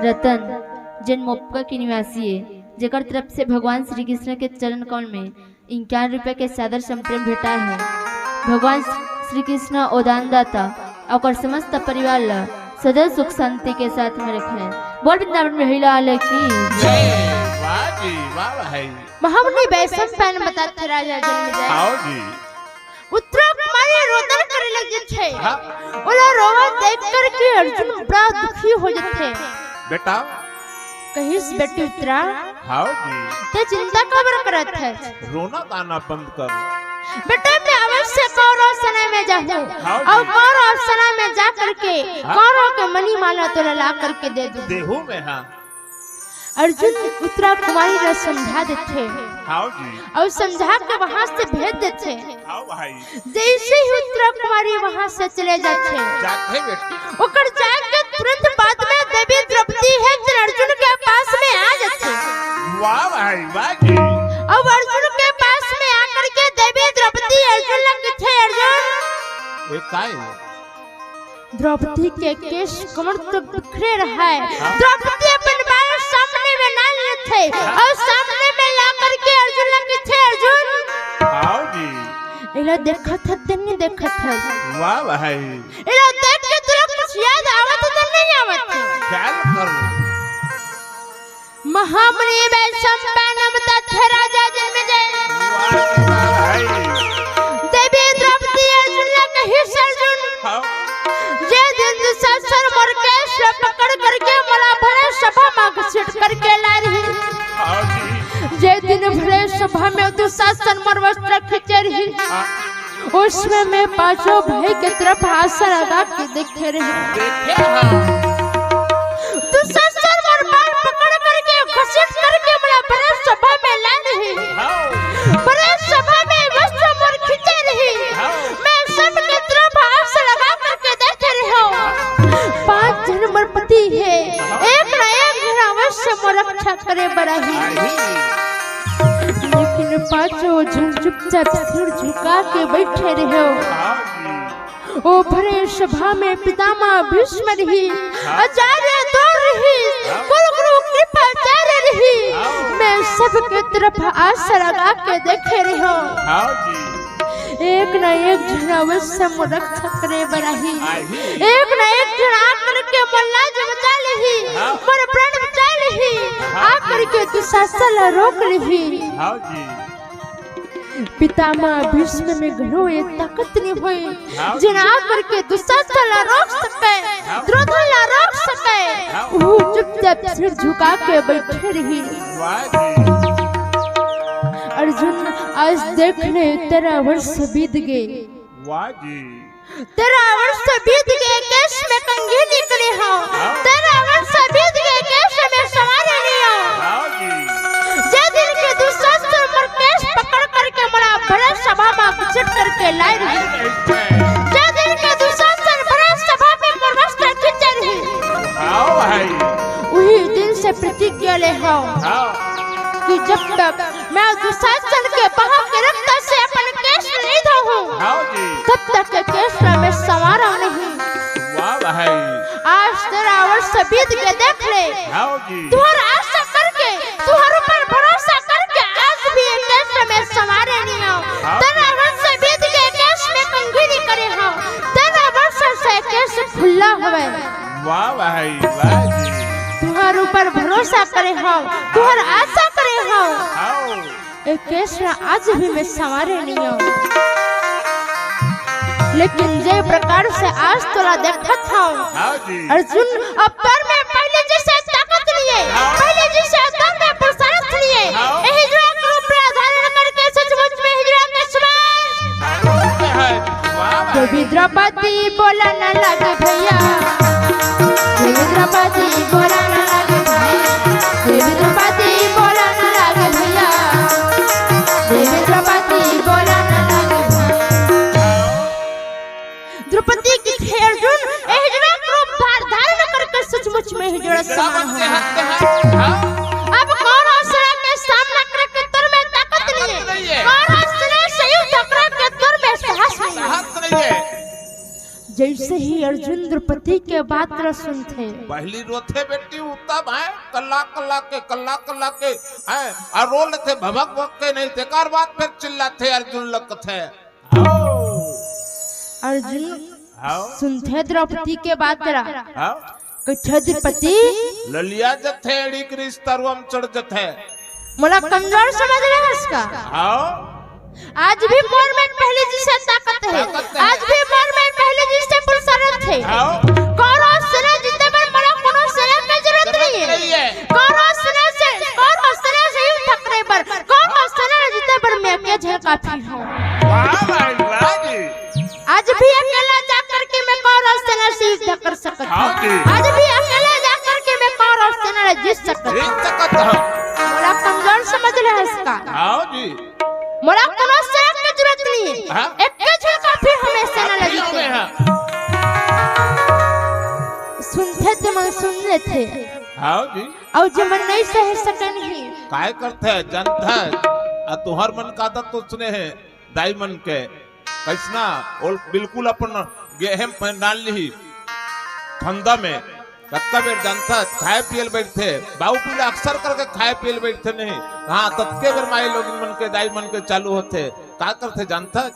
Speaker 1: रतन जन्मोपका के निवासी है, जेकर तरफ से भगवान श्री कृष्ण के चरण कमल में 51 रुपये के सादर संप्रेम भेटा है। भगवान श्री कृष्ण ओदान दाता और समस्त परिवार ला सदा सुख शांति के साथ में रखे। बोल वृंदावन में महिला की
Speaker 2: वाह जी वाह भाई।
Speaker 1: महामुनि वैष्णव पैन बताते राजा जन्मेजय
Speaker 2: आओ जी
Speaker 1: उत्तरा कुमारी रोदन करे लगे छे।
Speaker 2: हाँ।
Speaker 1: ओला रोवा देख कर के अर्जुन बड़ा दुखी हो जाते।
Speaker 2: बेटा
Speaker 1: कहिस बेटी उत्तरा
Speaker 2: हाँ जी
Speaker 1: ते चिंता कबर करत है।
Speaker 2: रोना गाना बंद कर।
Speaker 1: बेटा मैं अवश्य कौरव सेना में जाऊं
Speaker 2: हाँ
Speaker 1: और कौरव सेना में जा करके
Speaker 2: हाँ।
Speaker 1: कौरव के मणि माला तो ला करके दे दूं।
Speaker 2: देहू में हाँ
Speaker 1: अर्जुन उत्तरा कुमारी ने समझा देते
Speaker 2: हाँ जी
Speaker 1: और समझा के वहां से भेज देते।
Speaker 2: हाँ भाई
Speaker 1: जैसे ही उत्तरा कुमारी वहां से चले जाते
Speaker 2: जाते बेटी
Speaker 1: ओकर जाके तुरंत बाद में देवी द्रौपदी है जो अर्जुन के पास में आ जाते।
Speaker 2: वाह भाई वाह जी।
Speaker 1: अब अर्जुन के पास में आकर के देवी द्रौपदी अर्जुन लग थे। अर्जुन
Speaker 2: ये काय
Speaker 1: द्रौपदी के केश कमर तक बिखरे रहा है। द्रौपदी अपन बाल सामने में ना लिए थे और सामने में ला करके अर्जुन लग थे। अर्जुन
Speaker 2: हाँ जी
Speaker 1: इला देखा था तन्ने देखा था।
Speaker 2: वाह भाई
Speaker 1: इला देख के तुरंत कुछ याद आवत तो नहीं आवत है।
Speaker 2: ख्याल कर
Speaker 1: महामुनि वैष्णव पैन बताते राजा जन्मेजय
Speaker 2: वाह भाई
Speaker 1: देवी द्रौपदी अर्जुन लग ही अर्जुन
Speaker 2: हाँ
Speaker 1: जे दिन दुशासन मर के पकड़ करके मला भरे सभा में घसीट करके ला रही।
Speaker 2: हाँ जी
Speaker 1: जे दिन भरे सभा में दुशासन मर वस्त्र खींचे रही उसमें मैं पांचों भाई की तरफ हाथ लगा के देखे रही।
Speaker 2: देखे हाँ
Speaker 1: दुशासन मर बाल पकड़ करके घसीट करके मला भरे सभा में ला रही।
Speaker 2: हाँ
Speaker 1: भरे सभा में वस्त्र मर खींचे रही।
Speaker 2: हाँ
Speaker 1: मैं सबकी तरफ हाथ लगा करके देखे रही हूँ। 5 जन मरपति है एक न एक जन अवश्य मोर रक्षा करे बड़ा ही। लेकिन 5 जन चुपचाप सिर झुका के बैठे रहे।
Speaker 2: हाँ जी
Speaker 1: ओ भरे सभा में पितामह भीष्म रही आचार्य द्रोण रही कुलगुरु कृपाचार्य रही। मैं सबके तरफ आशा लगा के देखे रही हूँ।
Speaker 2: हाँ जी
Speaker 1: एक न एक जन अवश्य मोर रक्षा करे बड़ा ही।
Speaker 2: आई
Speaker 1: एक न एक जन आकर के मोर लाज बचा लेही मोर प्राण बचा लेही आकर के दुशासन रोक लेही।
Speaker 2: हाँ जी
Speaker 1: पितामह भीष्म में घणो ये ताकत नहीं हुई जिन आकर के दुशासन रोक सके द्रोण रोक सके। वो चुपचाप सिर झुका के बैठे रही।
Speaker 2: वाह जी
Speaker 1: अर्जुन आज देखने 13 वर्ष बीत गए।
Speaker 2: वाह जी
Speaker 1: 13 वर्ष बीत गए केश में कंघी निकले हो। 13 वर्ष बीत गए केश में सवारे नहीं हो।
Speaker 2: हाँ जी
Speaker 1: जे दिन के दुशासन पर केश पकड़ करके बड़ा बड़ा सभा में घसीट करके लाई रही। जे दिन के दुशासन बड़ा सभा में वस्त्र खींचे रही।
Speaker 2: हाँ भाई
Speaker 1: वही दिन से प्रतिज्ञा ले हो
Speaker 2: हाँ
Speaker 1: कि जब तक मैं दुशासन के बहा के रक्त से अपन केश नहीं धोऊं
Speaker 2: हाँ जी
Speaker 1: तब तक के केश में संवारा नहीं।
Speaker 2: वाह भाई
Speaker 1: आज 13 वर्ष बीत के देख ले।
Speaker 2: हाँ जी
Speaker 1: तुहर आशा करके तुहर ऊपर भरोसा करके आज भी केश में संवारे नहीं हो। 13 वर्ष बीत गए केश में कंघी नहीं करे हो। 13 वर्ष से केश खुला हुए।
Speaker 2: वाह भाई वाह जी
Speaker 1: तुहर ऊपर भरोसा करे हो तुहर आशा करे हो।
Speaker 2: हाँ
Speaker 1: एक केश आज भी मैं संवारे नहीं हो। लेकिन जे प्रकार से आज तोला देखा था
Speaker 2: हाँ जी
Speaker 1: अर्जुन अब पर में पहले जैसे ताकत लिए पहले जैसे दम में पुरुषार्थ लिए हिजरा का रूप धारण करके सचमुच में हिजरा के समान। देवी द्रौपदी बोला न लगे भैया देवी द्रौपदी बोला न लगे भैया देवी द्रौपदी बोला न लगे भैया देवी द्रौपदी बोला न लगे द्रौपदी की थे अर्जुन हिजड़ा रूप धारण करके सचमुच में हिजड़ा समान हो। अब कौन सेना के सामना करके तुर में ताकत नहीं है। कौन सेना संयुक्त करके तुर में साहस नहीं है। जैसे ही अर्जुन द्रौपदी के के बात र सुनथे।
Speaker 2: पहली रोथे बेटी उत्तम है कल्ला कल्ला के है और रो लेते भभक भक के नहीं थे कार बात फिर चिल्लाते अर्जुन लग थे।
Speaker 1: अर्जुन
Speaker 2: आओ
Speaker 1: सुनथे द्रौपदी के बात रा
Speaker 2: आओ
Speaker 1: कछ द्रौपदी
Speaker 2: ललिया जथे एड़ी क्रिस तरवम चढ़ जथे
Speaker 1: मोला कमजोर समझ रहे इसका।
Speaker 2: आओ
Speaker 1: आज भी मोर में पहले जिसे ताकत है, आज भी मोर में पहले जिसे पुरुषार्थ है।
Speaker 2: आओ
Speaker 1: कौरव सेना जीते पर मोला कोनो सेना की जरूरत नहीं है। कौरव सेना से युद्ध करे पर कौरव सेना जीते पर मैं अकेले काफी हूं।
Speaker 2: वाह भाई वाह जी
Speaker 1: आज भी अकेला जाकर के मैं कौरव सेना से युद्ध कर सकता हूं। आज भी अकेला जाकर के मैं कौरव सेना जीत सकता हूं। मोला कमजोर समझ रहे इसका।
Speaker 2: आओ जी
Speaker 1: मोला कोनो सेना की जरूरत नहीं है। एक के काफी हमें सेना लगती है। सुनते थे मन सुन रहे थे।
Speaker 2: आओ जी
Speaker 1: और जो मन नहीं सह सके नहीं
Speaker 2: काय करते है जनता आ तुहर मन का आदत तो सुने है दाई मन के कैसना और बिल्कुल अपन गेहम में डाल ली ठंडा में कत्ता बेर जनता खाए पियल बैठते बाऊ पीला अक्सर करके खाए पियल बैठते नहीं। हाँ तत्के बेर माई लोग मन के दाई मन के चालू होते का करते जानता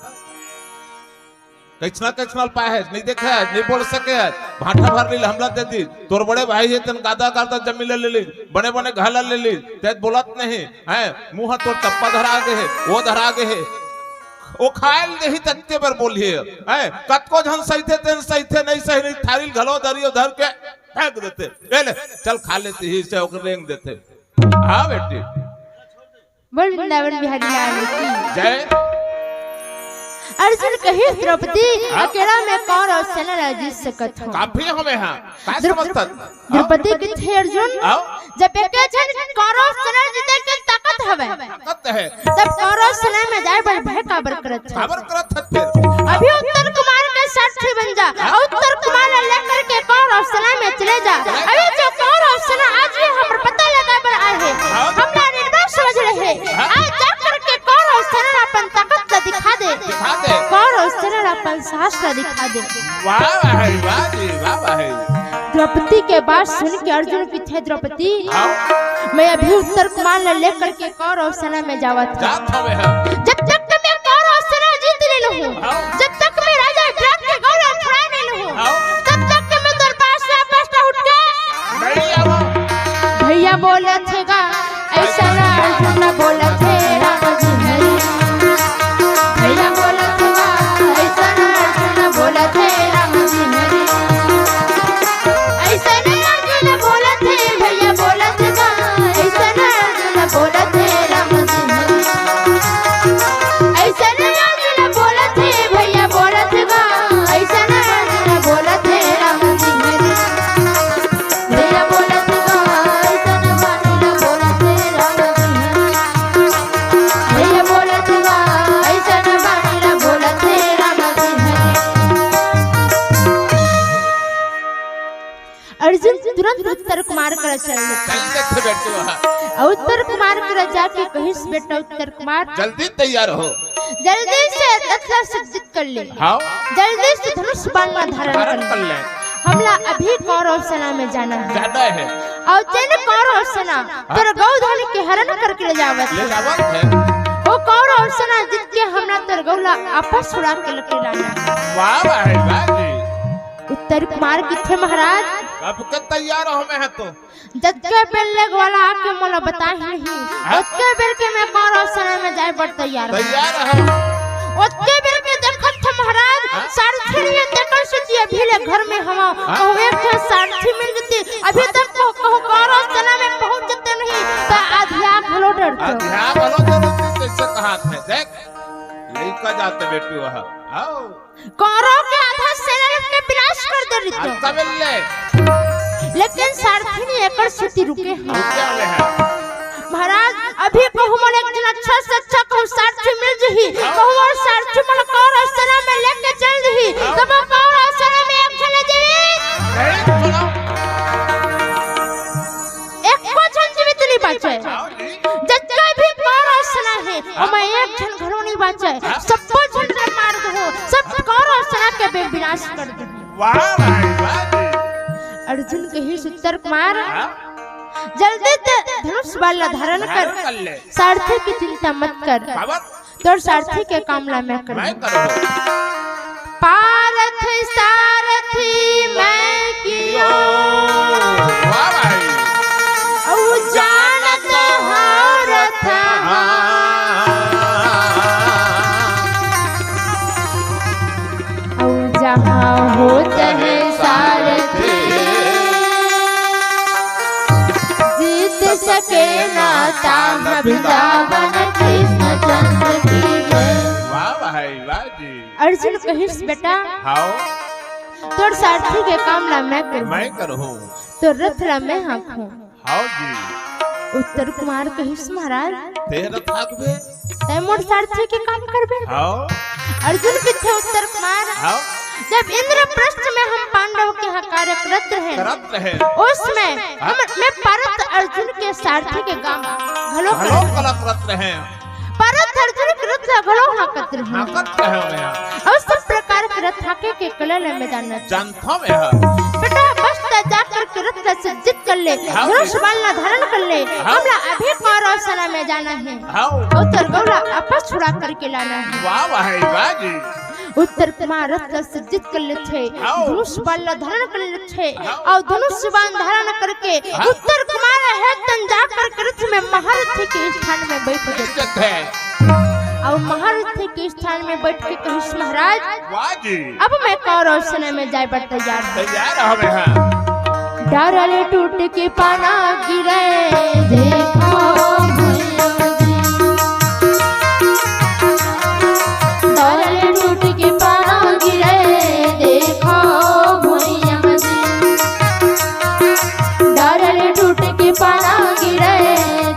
Speaker 2: कैसना पाए है नहीं देखे है नहीं बोल सके है भाटा भर ली हमला दे दी तोर बड़े भाई है तन गादा गादा जमीन ले ली बने बने घाला ले ली ते बोलत नहीं है मुंह तोर टप्पा धरा गए है वो धरा गए है वो खायल नहीं तत्ते पर बोलिए है कतको झन सही थे तेन सही थे नहीं सही नहीं थारी घलो धरियो धर के फेंक देते ले चल खा लेते ही से ओकर रेंग देते। हाँ बेटी
Speaker 1: बोल वृंदावन बिहारी लाल की
Speaker 2: जय।
Speaker 1: अर्जुन कही द्रौपदी अकेला में कौरव सेना जीत सकत हूं।
Speaker 2: काफी हमें हां का समझता
Speaker 1: द्रौपदी के थे अर्जुन जब एक जन कौरव सेना जीते के ताकत हवे
Speaker 2: ताकत है
Speaker 1: तब कौरव सेना में जाए बड़ भय काबर करत है
Speaker 2: फिर
Speaker 1: अभी उत्तर कुमार के साथी बन जा और उत्तर कुमार लेकर के कौरव सेना में चले जा। अभी जो कौरव सेना आज भी हम पता लगा पर आए हैं हमरा निर्भय समझ रहे आज जाकर के कौरव सेना अपन ताकत दिखा दे कौरव सेना अपन साहस दिखा दे।
Speaker 2: वाह भाई वाह जी वाह भाई।
Speaker 1: द्रौपदी के बात सुन के अर्जुन की थे द्रौपदी मैं अभी उत्तर कुमार लेकर के कौरव सेना में जावा था। जब तक मैं कौरव सेना जीत ले लूं जब तक मैं राजा विराट के गौरव छुड़ा नहीं लूं तब तक मैं दरबार से वापस न उठ के भैया बोले थेगा ऐसा ना अर्जुन ना बोले थे राम जी हरी भैया बोले थेगा ऐसा ना अर्जुन ना बोले थे राम जी हरी ऐसा ना अर्जुन बोले थे भैया बोले थेगा ऐसा ना अर्जुन बोले थे राम जी हरी ऐसा ना अर्जुन बोले थे भैया बोले थेगा ऐसा ना अर्जुन बोले थे राम जी हरी भैया बोले थेगा ऐसा ना बानी बोले थे राम जी हरी भैया बोले थेगा ऐसा ना बानी बोले थे राम जी हरी। अर्जुन तुरंत उत्तर कुमार कर चल उत्तर कुमार कर जाके कहिस बेटा उत्तर कुमार
Speaker 2: जल्दी तैयार हो
Speaker 1: जल्दी से रथ सज्जित कर ले जल्दी से धनुष बाण धारण कर ले हमला अभी कौरव सेना में जाना है और तेरे कौरव सेना तेरे गौधन के हरण करके ले जावत है वो कौरव सेना जीत के हमला तेरे गौला आपस छुड़ा के लेके लाना।
Speaker 2: वाह भाई वाह जी।
Speaker 1: उत्तर कुमार किथे महाराज
Speaker 2: अब कब तैयार हो मैं है तो
Speaker 1: जत्के बेले वाला आके मोला बता ही नहीं उसके बेर के मैं कौरव सेना में जाए बड़ तैयार
Speaker 2: है
Speaker 1: उसके बेर के देखत थे महाराज सारथी ने देखल सुती अभी ले घर में हम कहू एक सारथी मिल जती अभी तक कहू कौरव सेना में पहुंच जते नहीं तो आधिया भलो डरते
Speaker 2: कैसे कहा थे देख यही का जाते बेटी वहां आओ
Speaker 1: कौरव के आधा सेना के विनाश कर दे रही
Speaker 2: तो
Speaker 1: लेकिन सारथी ने एकड़ सुती रुके महाराज अभी कहू मन एक दिन अच्छा से अच्छा कहू सारथी मिल जही कहू और सारथी मन कौरव सेना में लेके चल जही तब कौरव सेना में एक चले जही एक को जन जीवित नहीं बचे जत्का भी कौरव सेना है और मैं एक जन घरों नहीं बचे सबको झंडा मार दो सब कौरव सेना के विनाश कर दो।
Speaker 2: वाह भाई वाह
Speaker 1: अर्जुन कही उत्तर कुमार
Speaker 2: हाँ?
Speaker 1: जल्दी धनुष बाला धारण कर
Speaker 2: कर ले
Speaker 1: सारथी की चिंता मत कर
Speaker 2: बाबा
Speaker 1: तो सारथी के कामला मैं कर
Speaker 2: मैं करो
Speaker 1: पारथ सारथी मैं कियो
Speaker 2: वाह भाई
Speaker 1: औ जानत हो रथ औ जहाँ होत है सारथी जीत सके ना ताम वृंदावन कृष्ण चंद्र की जय।
Speaker 2: वाह भाई वाह जी
Speaker 1: अर्जुन कहिस बेटा
Speaker 2: हाओ
Speaker 1: तोर सारथी के कामला मैं करूं
Speaker 2: मैं करूँ
Speaker 1: तो रथ ला मैं हाँकूं।
Speaker 2: हाओ जी
Speaker 1: उत्तर कुमार कहिस महाराज
Speaker 2: तेरा थाकबे
Speaker 1: तै मोर सारथी के काम करबे।
Speaker 2: हाओ
Speaker 1: अर्जुन पीछे उत्तर कुमार
Speaker 2: हाओ
Speaker 1: जब इंद्रप्रस्थ में हम पांडव के यहाँ कार्य करत रहे
Speaker 2: करत रहे
Speaker 1: उसमें मैं पारत अर्जुन के सारथी के काम भलो
Speaker 2: हलो कला करत रहे
Speaker 1: पारत अर्जुन के रथ भलो हाँकत रहे
Speaker 2: हाकत रहे मैं
Speaker 1: और सब प्रकार के रथ हाँके के कला में जाना
Speaker 2: जानता में है
Speaker 1: बेटा बस जाकर के रथ का सज्जित कर ले धनुष बाला धारण कर ले हमरा अभी कौरव सेना में जाना है
Speaker 2: हाओ
Speaker 1: उत्तर गौरा आपस छुड़ा करके लाना है।
Speaker 2: वाह भाई वाह जी
Speaker 1: उत्तर कुमार रथ का सज्जित कर ले थे धनुष बाला धारण कर ले थे और धनुष बाण धारण करके उत्तर कुमार है तन जाकर के रथ में महारथी के स्थान में बैठ गए और महारथी के स्थान में बैठ के कहिस महाराज
Speaker 2: वाह जी
Speaker 1: अब मैं कौरव सेना में जाए बर तैयार हूं।
Speaker 2: तैयार हो मैं हां
Speaker 1: डारले टूट के पाना गिरे देखो डारले टूट के पाना गिरे देखो भुइया मजी डारले टूट के पाना गिरे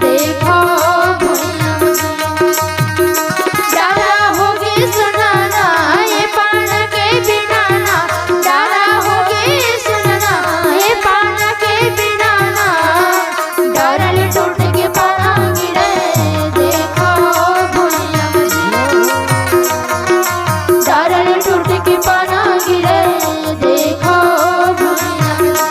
Speaker 1: देखो भुइया मजी डारा होगी सुनाना ये पान के बिना ना डारा होगी सुनना ये पान के बिना ना डारले टूट के पाना गिरे देखो भुइया मजी डारले टूट के पाना गिरे देखो भुइया मजी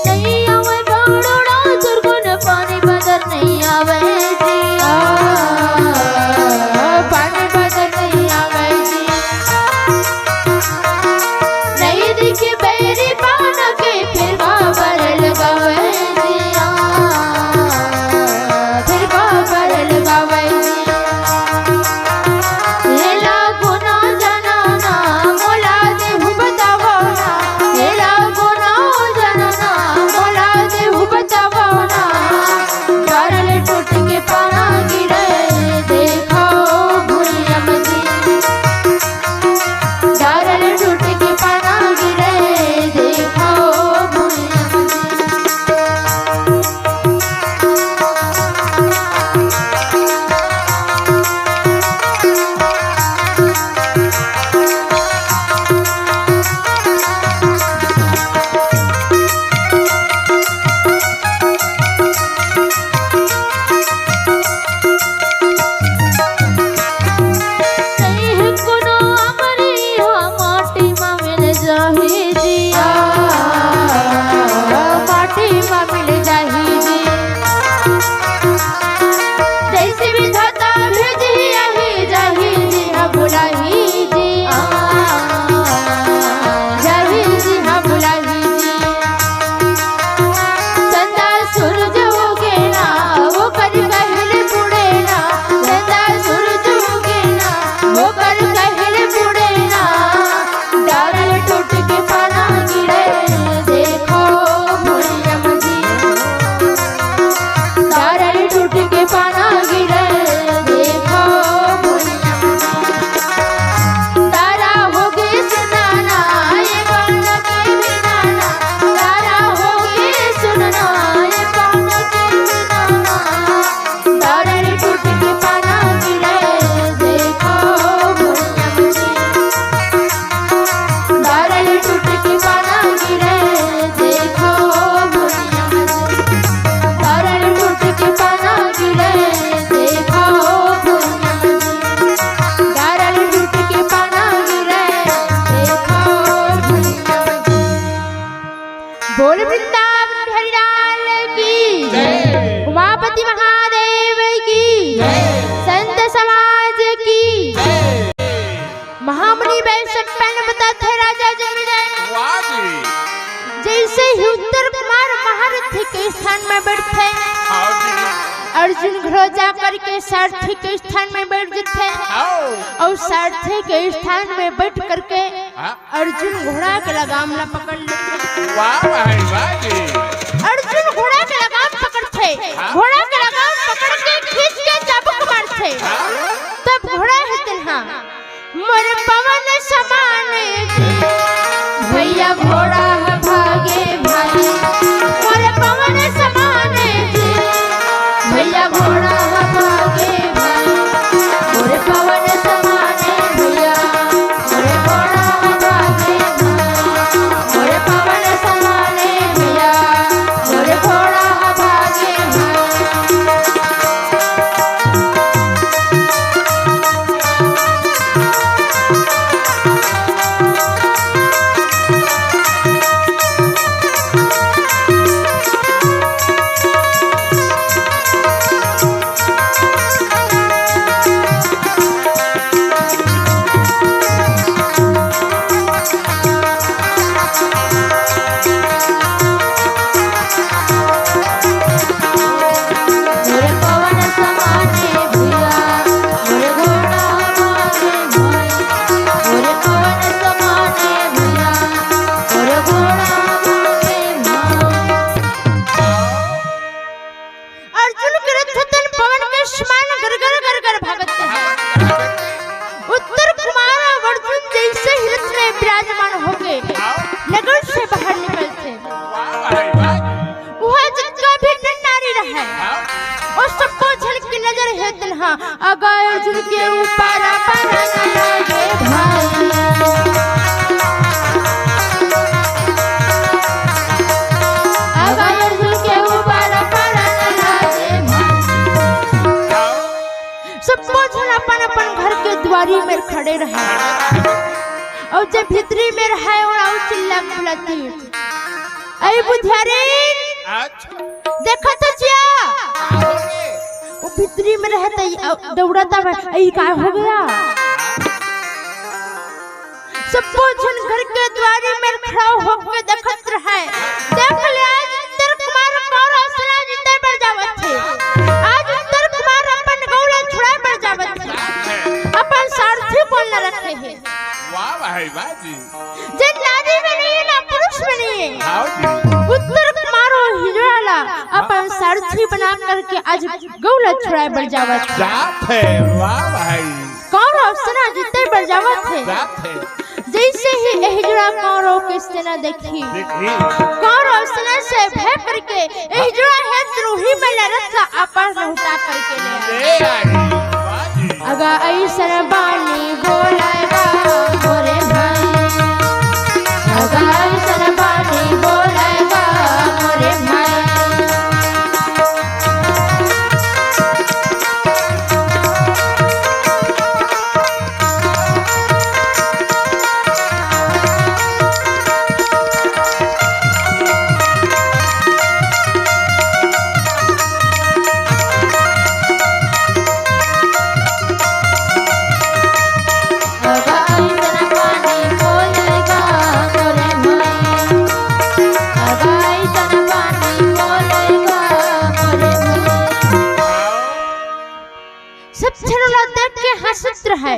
Speaker 1: नहीं आवे बाड़ोड़ा दुर्गुन पानी बदर नहीं आवे जी पानी बदर नहीं आवे जी नहीं दिखे बेरी पान के फिर बाबर लगावे जी फिर बाबर लगावे जी हेला गुना जनाना मोला देहु बतावो ना हेला गुना जनाना मोला देहु बतावो ना डारले टूट के पाना गिरे देखो भुइया मजी डारले टूट के पाना गिरे देखो भुइया मजी नहीं कुनो अमरी हो माटी में मिल जाही जिया माटी में मिल जाही जी जैसे विधाता भेजी आही जाही जी हाँ बुलाही जी जाही जी हाँ बुलाही जी चंदा सूरज होगे ना वो कर कहल बुड़े ना चंदा सूरज होगे ना वो कर कहल बुड़े ना डारल टूट के पाना गिरे देखो भुइया मजी डारल टूट के पाना गिरे देखो भुइया मजी तारा होगे सुनाना ये पान के बिना ना तारा होगे सुनना ये पान के बिना ना डारल टूट के पाना गिरे देखो वृंदावन हरिलाल की
Speaker 2: जय।
Speaker 1: उमापति महादेव की
Speaker 2: जय।
Speaker 1: संत समाज की
Speaker 2: जय।
Speaker 1: महामुनि वैष्णव पहले बताते हैं राजा जमींदार
Speaker 2: वाह जी।
Speaker 1: जैसे ही उत्तर कुमार महारथी के स्थान में बैठते
Speaker 2: हाँ जी।
Speaker 1: अर्जुन घोड़ा जा करके सारथी के स्थान में बैठ जाते
Speaker 2: आओ।
Speaker 1: और सारथी के स्थान में बैठ करके
Speaker 2: हाँ।
Speaker 1: अर्जुन घोड़ा के लगाम न पकड़ लेते।
Speaker 2: वाह भाई वाह जी।
Speaker 1: अर्जुन घोड़ा के लगाम पकड़ते घोड़ा के लगाम पकड़ के खींच के चाबुक मारते तब घोड़ा हिलते हाँ मोर पवन समाने भैया घोड़ा भागे भागे मोर पवन समाने भैया घोड़ा भागे भागे मोर पवन समाने भैया मोर घोड़ा भागे भागे मोर पवन समाने भैया मोर घोड़ा भागे अगा अर्जुन के ऊपर भाई अगा अर्जुन के ऊपर सब अपन अपन घर के द्वारी में खड़े रहे और जब भीतरी में रहे और चिल्ला बुलाती अरे बुधियारे देखो तो जिया वो भीतरी में रहता दौड़ाता है का हो गया सब जन घर के द्वारी में खड़ा होकर देखत रहे देख ले आज उत्तर कुमार कौर असला जीते बढ़ जावत थे आज उत्तर कुमार अपन गौला छुड़ा बढ़ जावत थे अपन सारथी बोल न रखे हैं
Speaker 2: वाह भाई वाह जी
Speaker 1: जन नारी में नहीं है ना पुरुष में नहीं है
Speaker 2: हाँ जी
Speaker 1: उत्तर कुमार हिजड़ा अपन सारथी बना करके आज गौला छुड़ा बढ़ जावत
Speaker 2: जात है वाह भाई
Speaker 1: कौन असला जीते बढ़ जावत थे
Speaker 2: जात है
Speaker 1: जैसे ही हिजड़ा कौरों की सेना देखी कौरों सेना से भय करके हिजड़ा है द्रोही में लड़ता अपन उठा करके ले आई अगा ऐसा बानी बोलेगा मोरे भाई अगा ऐसा बानी बोलेगा मोरे भाई है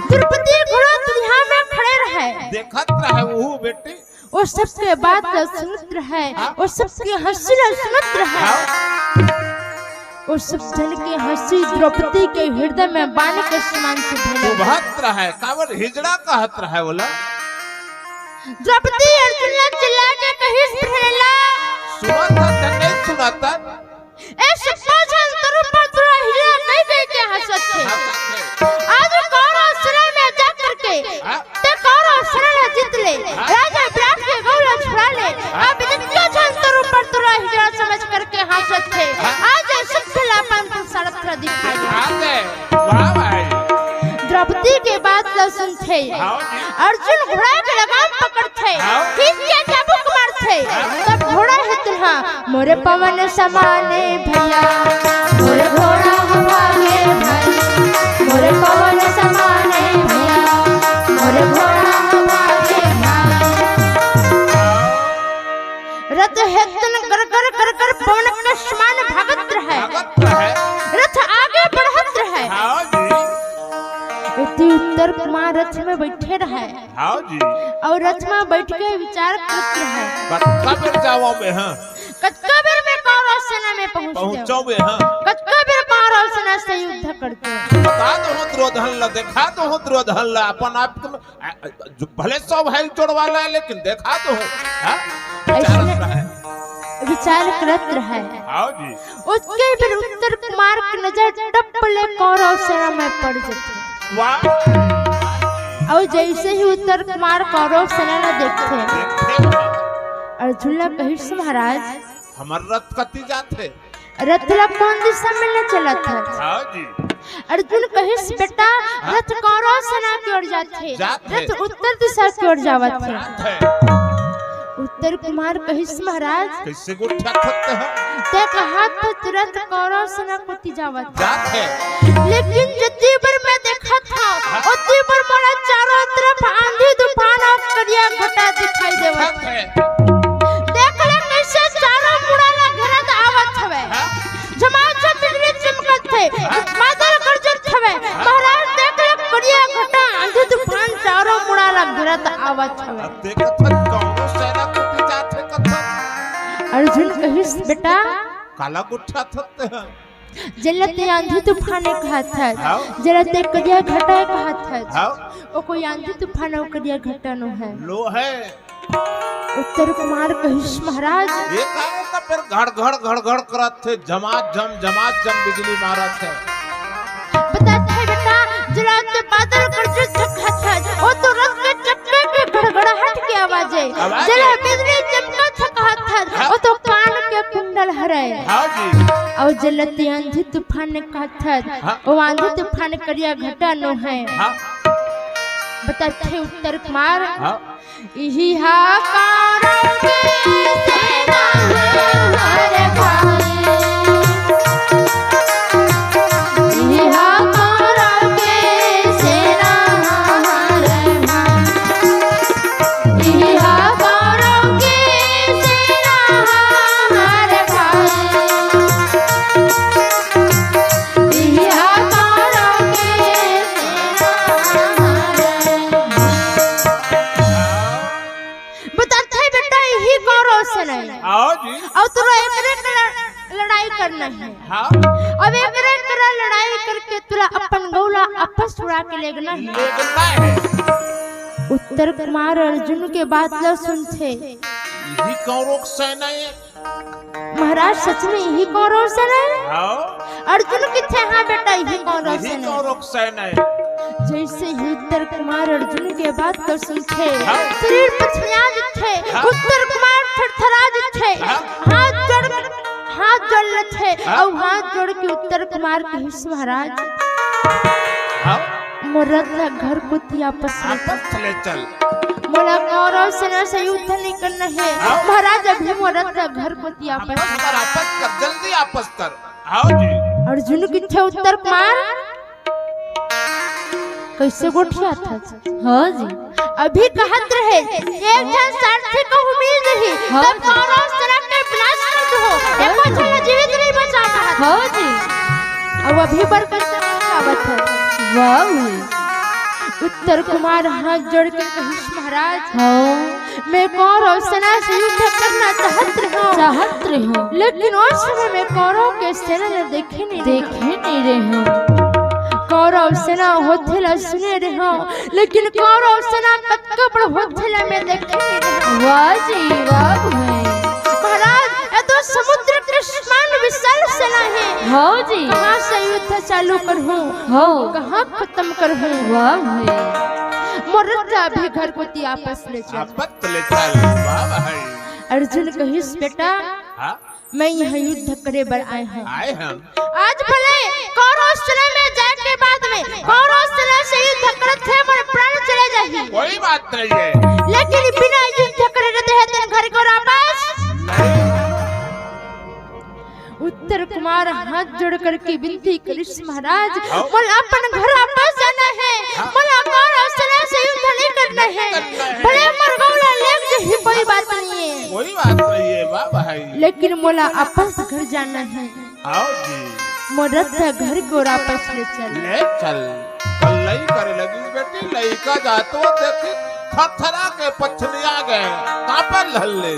Speaker 1: द्रौपदी घोड़ा दुनिया में खड़े रहे
Speaker 2: देखत रहे वो बेटी
Speaker 1: और सबके बात सुनत रहे और सबके हंसी सुनत रहे और सब जन के हंसी द्रौपदी के हृदय में बाण के समान से
Speaker 2: भक्त रहे कावर हिजड़ा कहत रहे बोला
Speaker 1: द्रौपदी अर्जुन ने चिल्ला के कही सुनला
Speaker 2: सुनाता
Speaker 1: ए सब जन तरु पर तोरा हिजड़ा कह कह के हंसत थे आज कौन असरा में जा करके ते कौन असरा जीत ले राजा विराट के गौला छुड़ा ले अब इतना जन तरु पर तोरा हिजड़ा समझ करके हंसत थे आज सब खिलापन को सरत्र दिखाई
Speaker 2: वाह भाई
Speaker 1: द्रौपदी के बात न सुनते अर्जुन घोड़ा के लगाम पकड़ते खींच के चाबुक मारते मोरे पवन समाने भैया मोरे घोड़ा भागे भाई मोरे पवन समाने भैया मोरे घोड़ा भागे भाई रथ हेतन कर कर कर कर पवन का समान भागत रहे रथ आगे बढ़त रहे उत्तर कुमार रथ में बैठे रहे और रथ में बैठ के विचार करते हैं कत्का बेर में कौरव सेना में पहुंचोगे कत्का बेर कौरव सेना से युद्ध करते
Speaker 2: बता दो दुर्योधन ला देखा दो दुर्योधन ला अपन आप भले सौ भाई जोड़वाला है लेकिन देखा दो
Speaker 1: विचार करत रहे उसके फिर उत्तर कुमार की नजर टपले कौरव सेना में पड़ जाती और जैसे ही उत्तर कुमार कौरव सेना न देखते अर्जुन ला कहिस महाराज
Speaker 2: हमार रथ कति जाते
Speaker 1: रथ ला कौन दिशा में न चला था अर्जुन कहिस बेटा रथ कौरव सेना की ओर जाते रथ उत्तर दिशा की ओर जावत थे उत्तर कुमार कहिस महाराज
Speaker 2: कैसे गुठा खत्ते हैं
Speaker 1: ते कहा तो तुरंत कौरव सेना को जावत
Speaker 2: जाते
Speaker 1: लेकिन जति पर मैं देखा था उतनी पर मोरा चारों तरफ आंधी तूफान और करिया घटा दिखाई देवत देख ले कैसे चारों मुड़ाला घेरत आवत हवे झमाझम बिजली चमकत थे बादल गरजत हवे महाराज देख ले करिया घटा आंधी तूफान चारों मुड़ाला घेरत आवत हवे
Speaker 2: अब देखत कौनो सेना को जाते कथा
Speaker 1: अर्जुन कहिस बेटा
Speaker 2: काला गुठा थते हैं
Speaker 1: जलते आंधी तूफान कहा था जलते करिया घटा कहा था ओ कोई आंधी तूफान और करिया घटा न है
Speaker 2: लो है
Speaker 1: उत्तर कुमार कहिस महाराज
Speaker 2: ये काहे का फिर घड़ घड़ करत थे झमाझम बिजली मारत है
Speaker 1: बताते हैं बेटा जलाते बादल गरजत था वो तो रथ के चक्के के गड़गड़ाहट की आवाज है जला बिजली चमकत था वो तो कान के कुंडल हरे
Speaker 2: हां जी
Speaker 1: और जलती आंधी तूफान कहा था वो आंधी तूफान करिया घटा न है बताते उत्तर कुमार यही हाकारों की सेना हमारे भाई यही हाकारों की सेना हमारे भाई यही हाकारों की सेना हमारे भाई यही हाकारों की सेना और तुरा एकरे लड़ाई करना है अब एकरे लड़ाई करके तुरा अपन गौला आपस उड़ा के लेगना है उत्तर कुमार अर्जुन के बात ला सुनते
Speaker 2: यही कौरव सेना है
Speaker 1: महाराज सच में यही कौरव सेना है अर्जुन किथे हां बेटा यही कौरव
Speaker 2: सेना है
Speaker 1: जैसे ही उत्तर कुमार अर्जुन के बात तो सुनते शरीर पछलिया थे उत्तर कुमार थरथरा थे हाथ जोड़ थे और हाथ जोड़ के उत्तर कुमार कहिस महाराज मोरा घर को आपस
Speaker 2: ले चल
Speaker 1: मोला कौरव सेना से युद्ध नहीं करना है महाराज अभी मोरा घर को आपस
Speaker 2: कर जल्दी आपस कर आओ जी
Speaker 1: अर्जुन किथे उत्तर कुमार कैसे गोठिया था हाँ जी अभी कहत रहे एक जन सारथी को मिल रही तब कौरव सेना के विनाश कर दो एको जन जीवित नहीं बचा पाता हाँ जी अब अभी बरकत आवत है वाह उत्तर कुमार हाथ जोड़ के कहिस महाराज हाँ मैं कौरव सेना से युद्ध करना चाहत रही हूँ लेकिन उस समय में कौरव के सेना ने देखे नहीं रहे हूँ कौरव सेना होथेला सुने रहे हो लेकिन कौरव सेना कतका बड़ होथेला में देखे नहीं रहे वाह जी वाह महाराज ये तो समुद्र के समान विशाल सेना है हाँ जी कहां से युद्ध चालू करूं हाँ कहां खत्म करूं वाह मोरता भी घर को ती आपस ले चल
Speaker 2: वाह भाई
Speaker 1: अर्जुन कहिस बेटा
Speaker 2: हां
Speaker 1: मैं यहाँ युद्ध करे बर आए हैं
Speaker 2: आज
Speaker 1: भले कौरव सेना में जाए के बाद में कौरव सेना से युद्ध करत थे पर प्राण चले जाही
Speaker 2: कोई बात नहीं है
Speaker 1: लेकिन बिना युद्ध करे रहते हैं घर को वापस उत्तर कुमार हाथ जोड़ करके विनती करिस महाराज मोला अपन घर वापस जाना है, मोला कौरव सेना से युद्ध नहीं करना है, भले मरगौला लेग जही कोई बात नहीं है,
Speaker 2: कोई बात नहीं है वाह भाई,
Speaker 1: लेकिन मोला वापस घर जाना है।
Speaker 2: आओ जी
Speaker 1: मोरत घर को वापस ले चल
Speaker 2: कल करे लगी बेटी लइका जातो देखी थरथरा के पछनिया गए कापन लहले।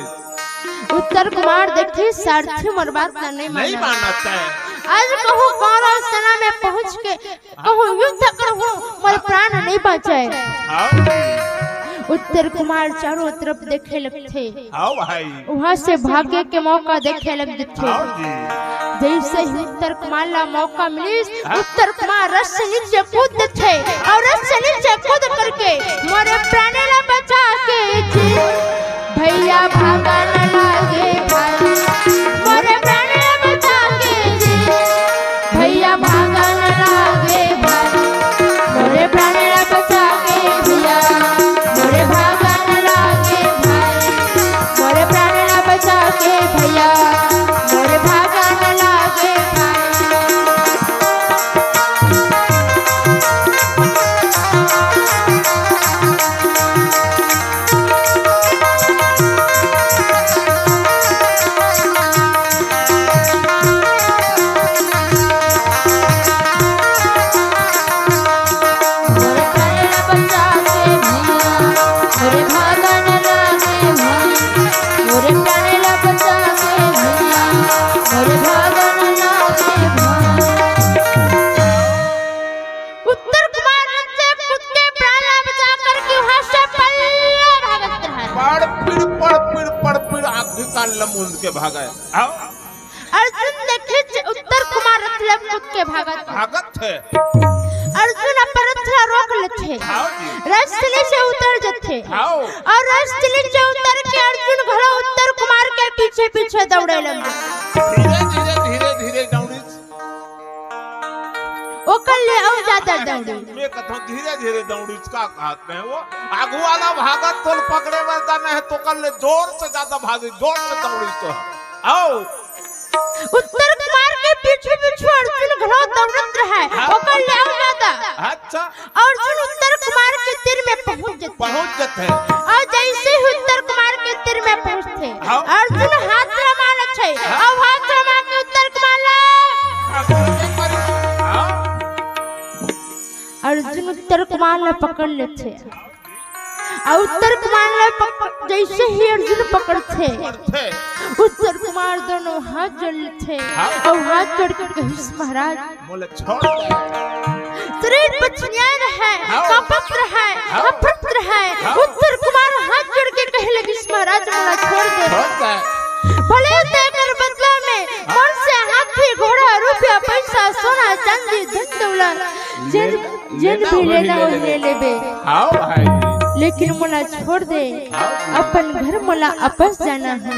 Speaker 1: उत्तर कुमार देखी सारथी मोर बात नहीं
Speaker 2: मानता है।
Speaker 1: आज कहूँ कौरव सेना में पहुँच के कहूँ युद्ध करूँ मोर प्राण नहीं बचाए। उत्तर कुमार चारों तरफ देखे लगते,
Speaker 2: आओ भाई
Speaker 1: वहाँ से भागे के मौका देखे लगते थे। जैसे ही उत्तर कुमार ला मौका मिली उत्तर कुमार रस से नीचे कूदते थे और रस से नीचे कूद करके मोरे प्राण ला बचा के भैया भागा न लागे भाई, मोरे प्राण ला बचा के भैया भागा न लागे भाई, मोरे प्राण ला बचा के भैया मोरे भागा न लागे भाई, मोरे प्राण ला बचा के भैया मोरे भागा न लागे भाई।
Speaker 2: के भागा
Speaker 1: अर्जुन देखे उत्तर कुमार रथले कूद के भागत
Speaker 2: है।
Speaker 1: अर्जुन अपन रथला रोक लेथे, रथले से उतर जथे और रथले से उतर के अर्जुन घोड़ा उत्तर कुमार के पीछे पीछे दौड़े लगे।
Speaker 2: धीरे दौड़ी
Speaker 1: ओकर ले और ज्यादा दौड़ी
Speaker 2: मैं कथो धीरे दौड़ी का कहते हैं वो आगू वाला भागत तो पकड़े में जाना है तो कल जोर से ज्यादा भागी जोर से दौड़ी तो आओ
Speaker 1: उत्तर कुमार के पीछे पीछे अर्जुन घोड़ा दौड़त रहे ओकर ले और ज्यादा।
Speaker 2: अच्छा
Speaker 1: अर्जुन उत्तर कुमार के तीर में पहुंच जते और जैसे ही उत्तर कुमार के तीर में पहुंचते अर्जुन हाथ रमाना छे और हाथ रमा के उत्तर कुमार अर्जुन उत्तर कुमार ला पकड़ लेते और उत्तर कुमार ला जैसे ही अर्जुन पकड़ते उत्तर कुमार दोनों हाथ जोड़ लेते और हाथ जोड़ कर कहिस महाराज
Speaker 2: बोले छोड़
Speaker 1: शरीर पछनिया है कांपत रहा है हफत रहा है। उत्तर कुमार हाथ जोड़ के कहे लगे महाराज मला छोड़ दे, भले देकर बदला में मन से हाथी घोड़ा रुपया पैसा सोना चांदी धन दौलत जिन भी लेना हो ले लेबे
Speaker 2: आओ भाई,
Speaker 1: लेकिन मोला छोड़ दे अपन घर मोला वापस जाना है।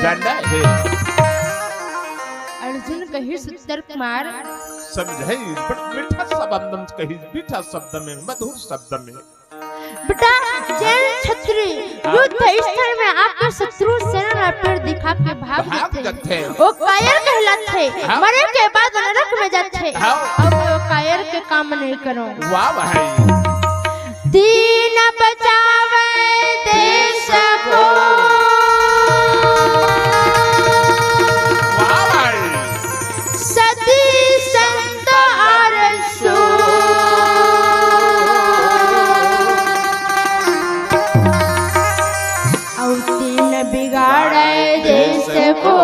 Speaker 1: अर्जुन कही उत्तर कुमार
Speaker 2: समझाई मीठा शब्द में कही मीठा शब्द में मधुर शब्द में
Speaker 1: बेटा जैन क्षत्रिय युद्ध स्थल में आकर शत्रु सेना पेड़ दिखा के भाग जाते वो कायर कहलाते मरे के बाद नरक में जाते। अब वो कायर के काम नहीं करो।
Speaker 2: वाह भाई
Speaker 1: दीन बचावे देश को,
Speaker 2: वाह भाई
Speaker 1: सती संत अरसू, और दीन बिगाड़े देश को,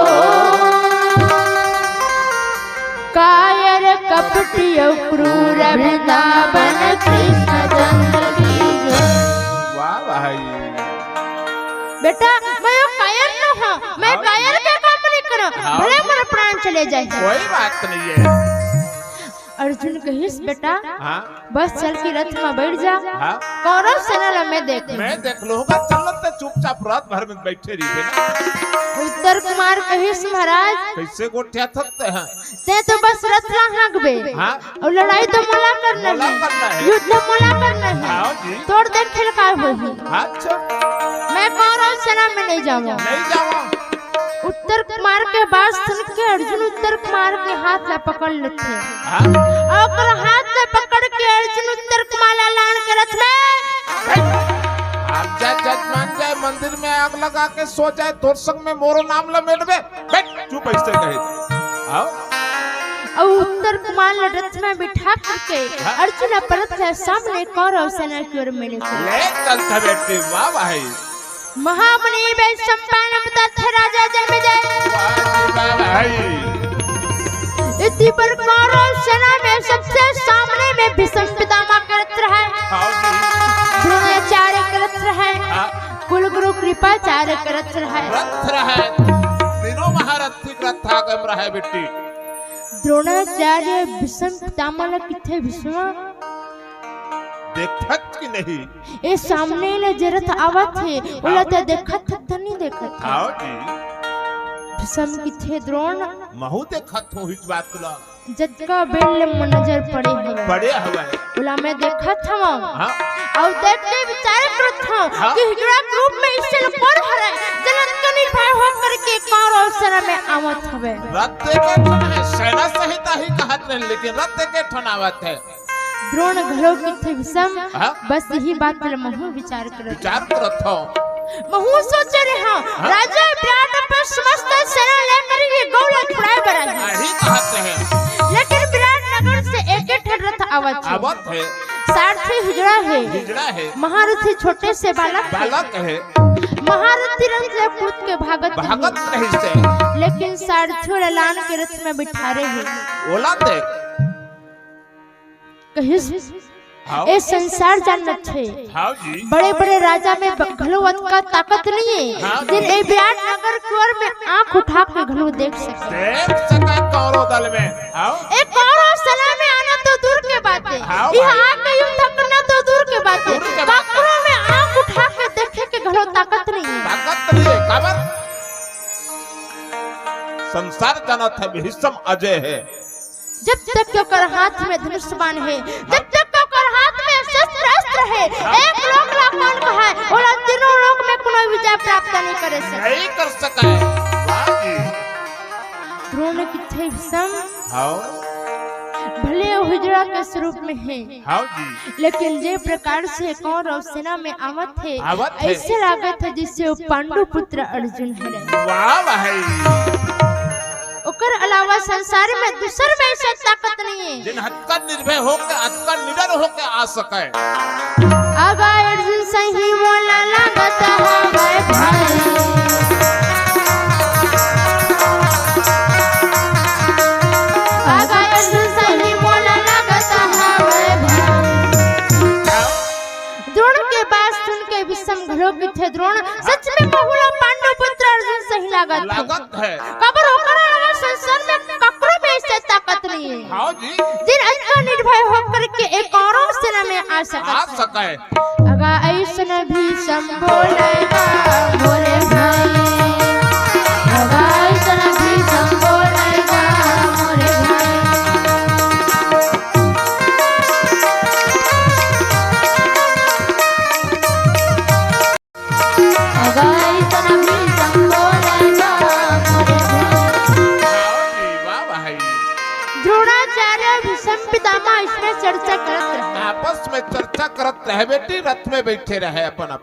Speaker 1: कायर कपटी क्रूर वृंदावन कृष्ण चंद्र की जय।
Speaker 2: वाह भाई
Speaker 1: बेटा मैं कायर न हूँ, मैं कायर के काम नहीं करूँ, भले मेरा प्राण चले जाए
Speaker 2: कोई बात नहीं है।
Speaker 1: अर्जुन कहिस बेटा
Speaker 2: हाँ?
Speaker 1: बस चल के रथ में बैठ जा,
Speaker 2: हाँ?
Speaker 1: कौरव सेना ला मैं देख
Speaker 2: लूंगा, चलते चुपचाप रात भर में बैठे रही ना।
Speaker 1: उत्तर कुमार कहिस महाराज
Speaker 2: कैसे गोठिया थकते हैं
Speaker 1: ते तो बस रथ ला हाँकबे और लड़ाई तो मोला करना है, युद्ध मोला करना है, तोड़ देख खेल का होही।
Speaker 2: अच्छा
Speaker 1: मैं कौरव सेना में नहीं जाऊंगा।
Speaker 2: नहीं जाऊंगा।
Speaker 1: उत्तर कुमार के बात सुन के अर्जुन उत्तर कुमार के हाथ में पकड़ लेते
Speaker 2: हाँ?
Speaker 1: और हाथ में पकड़ के अर्जुन उत्तर कुमार लान के रथ में
Speaker 2: आप जाए जजमान जाए मंदिर में आग लगा के सो जाए तोर संग में मोरो नाम लमेट बे बैठ चुप ऐसे कहे आओ
Speaker 1: और उत्तर कुमार रथ में बिठा करके अर्जुन परत है सामने कौरव सेना की ओर मेरे
Speaker 2: ले चल था बेटी वाह भाई
Speaker 1: महामुनि वे संपान थे राजा जन्मेजय
Speaker 2: वाह भाई
Speaker 1: इतनी पर कौरव सेना में सबसे सामने में भीष्म पितामह करत रहे द्रोणाचार्य करत रहे कुल गुरु कृपाचार्य करत रहे
Speaker 2: तीनों महारथी ग्रंथ आगम रहे बेटी
Speaker 1: द्रोणाचार्य भीष्म पितामह किथे भीष्म
Speaker 2: देखत कि नहीं
Speaker 1: ए सामने ले जरत आवत है ओला तो देखत त नहीं देखत
Speaker 2: आओ जी
Speaker 1: भीष्म किथे द्रोण
Speaker 2: महू देखत हो इस बात ला
Speaker 1: जदका बेल में नजर पड़े
Speaker 2: हुआ
Speaker 1: ओला मैं देखत हूं
Speaker 2: हां
Speaker 1: और देख के विचार करत हूं कि हिजड़ा ग्रुप में इससे कौन हरे जनत के निर्भय हो करके कौरव सेना में आवत हवे
Speaker 2: रथ के ठन है सेना सहित ही कहत नहीं लेकिन रथ के ठन आवत है
Speaker 1: द्रोण घरो किथे भीष्म बस यही बात पर महू विचार करत
Speaker 2: हो
Speaker 1: महू सोच रहे हां राजा विराट पर समस्त सेना लेकर ये गौला छुड़ाए बरा
Speaker 2: ही कहत है
Speaker 1: लेकिन विराट नगर से एक रथ आवत
Speaker 2: है
Speaker 1: सारथी हिजड़ा है महारथी छोटे से बालक
Speaker 2: है
Speaker 1: महारथी रथ से कूद के भागत
Speaker 2: नहीं से
Speaker 1: लेकिन सारथी लान के रथ में बिठा रहे हैं
Speaker 2: ओला देख
Speaker 1: कहिस ए संसार जानत है
Speaker 2: हां जी
Speaker 1: बड़े बड़े राजा में घलुवत का ताकत नहीं है जिन ए विराट नगर की ओर में आंख उठा के घलु देख
Speaker 2: सके कौरव दल में आओ
Speaker 1: एक कौरव सेना में आना तो दूर के बात है यहां आके युद्ध करना तो दूर के बात है काकरों में आंख उठा के देखे के घलो ताकत नहीं है
Speaker 2: काबर संसार जानत है भीष्म अजय है
Speaker 1: जब तक ओकर हाथ में धनुष बाण है जब तक ओकर हाथ में शस्त्र अस्त्र है एक लोक लाखन कहा है ओला तीनों लोक में कोनो विजय प्राप्त नहीं कर
Speaker 2: सका है वाह जी
Speaker 1: द्रोण किथे भीष्म
Speaker 2: हां
Speaker 1: भले हिजड़ा के स्वरूप में है
Speaker 2: हां जी
Speaker 1: लेकिन जे प्रकार से कौरव सेना में आवत है ऐसे लागत है जिससे वो पांडु पुत्र अर्जुन है
Speaker 2: वाह भाई
Speaker 1: ओकर अलावा संसार में दूसर में ऐसा ताकत नहीं है
Speaker 2: जिन हत्कर निर्भय होके हत्कर निडर होके आ सके
Speaker 1: आगा अर्जुन सही मोला लागत है भाई आगा अर्जुन सही मोला लागत है भाई द्रोण के बात सुन के विषम घरो के थे द्रोण सच में बहुला पांडु पुत्र अर्जुन सही लागत है कबर होकर संसार में ककरो में ऐसे ताकत नहीं है
Speaker 2: हां जी
Speaker 1: जिन अंतर निर्भय होकर के एक औरों सेना में आ सके अगा ऐसन भी संबोलेगा मोरे भाई अगा ऐसन भी संबोलेगा मोरे भाई अगा ऐसन भी संबोलेगा द्रोणाचार्य भीष्म पितामह इसमें चर्चा करत रहे
Speaker 2: आपस में चर्चा करत रहे बेटी रथ में बैठे रहे अपन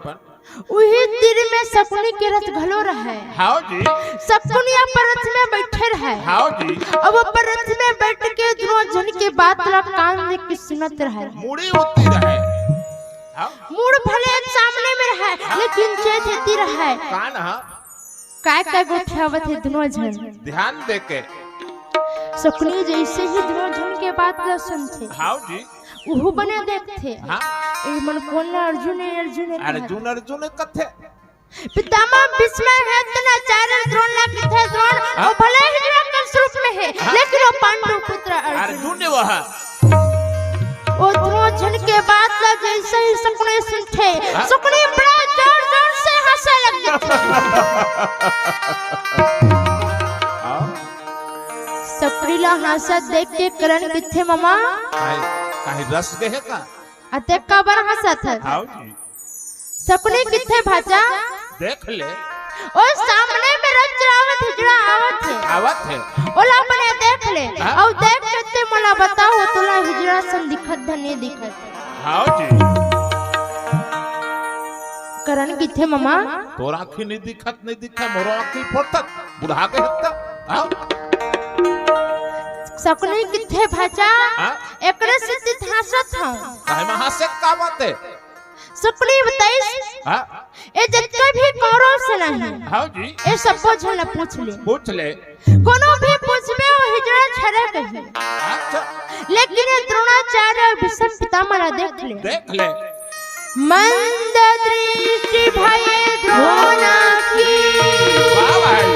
Speaker 1: वही तीर में शकुनी के रथ घलो रहे
Speaker 2: हां जी
Speaker 1: शकुनी पर रथ में बैठे रहे
Speaker 2: हां जी
Speaker 1: अब पर रथ में बैठ के द्रोण के बात ला कान में के सुनत रहे
Speaker 2: मुड़ी होती रहे हां
Speaker 1: मुड़ भले सामने में रहे लेकिन चेत हेती रहे
Speaker 2: कान हां
Speaker 1: काय गोठावत है द्रोण
Speaker 2: ध्यान दे के
Speaker 1: शकुनी जैसे ही द्रोण के बात ला सुनते
Speaker 2: हां जी
Speaker 1: उहु बने देखते
Speaker 2: हां
Speaker 1: ए मन कोन
Speaker 2: अर्जुन कथे
Speaker 1: पितामह भीष्म है द्रोणाचार्य द्रोण ला किथे द्रोण वो भले ही के स्वरूप में है लेकिन वो पांडु पुत्र
Speaker 2: अर्जुन वह
Speaker 1: वो द्रोण के बात ला जैसे ही शकुनी सुनते शकुनी बड़ा जोर से हंसने लग जाते सप्रीला हंसत देख के करण किथे मामा
Speaker 2: काहे रस गए का
Speaker 1: अते कबर हंसत है
Speaker 2: हां जी
Speaker 1: सपने किथे भाचा
Speaker 2: देख ले
Speaker 1: और सामने में रच आवत हिजड़ा
Speaker 2: आवत है
Speaker 1: ओला अपने देख ले और देख के ते मला बताओ तोला हिजड़ा सन दिखत धने दिखत
Speaker 2: हां जी
Speaker 1: करण किथे मामा
Speaker 2: तोर आंखी नहीं दिखा मोर आंखी फोड़त बुढ़ा के हत्ता आओ
Speaker 1: सकनी किथे भाचा एकरे से हंसत हूं
Speaker 2: काहे में हंसे का बात है
Speaker 1: सकनी बताइस
Speaker 2: हां
Speaker 1: ए जत्ते भी कौरव से नहीं
Speaker 2: हां जी
Speaker 1: ए सबको झल पूछ ले कोनो भी पूछबे ओ हिजड़ा छरे कही
Speaker 2: अच्छा
Speaker 1: लेकिन द्रोणाचार्य और भीष्म पितामह देख ले मंद दृष्टि भय द्रोण की
Speaker 2: वाह भाई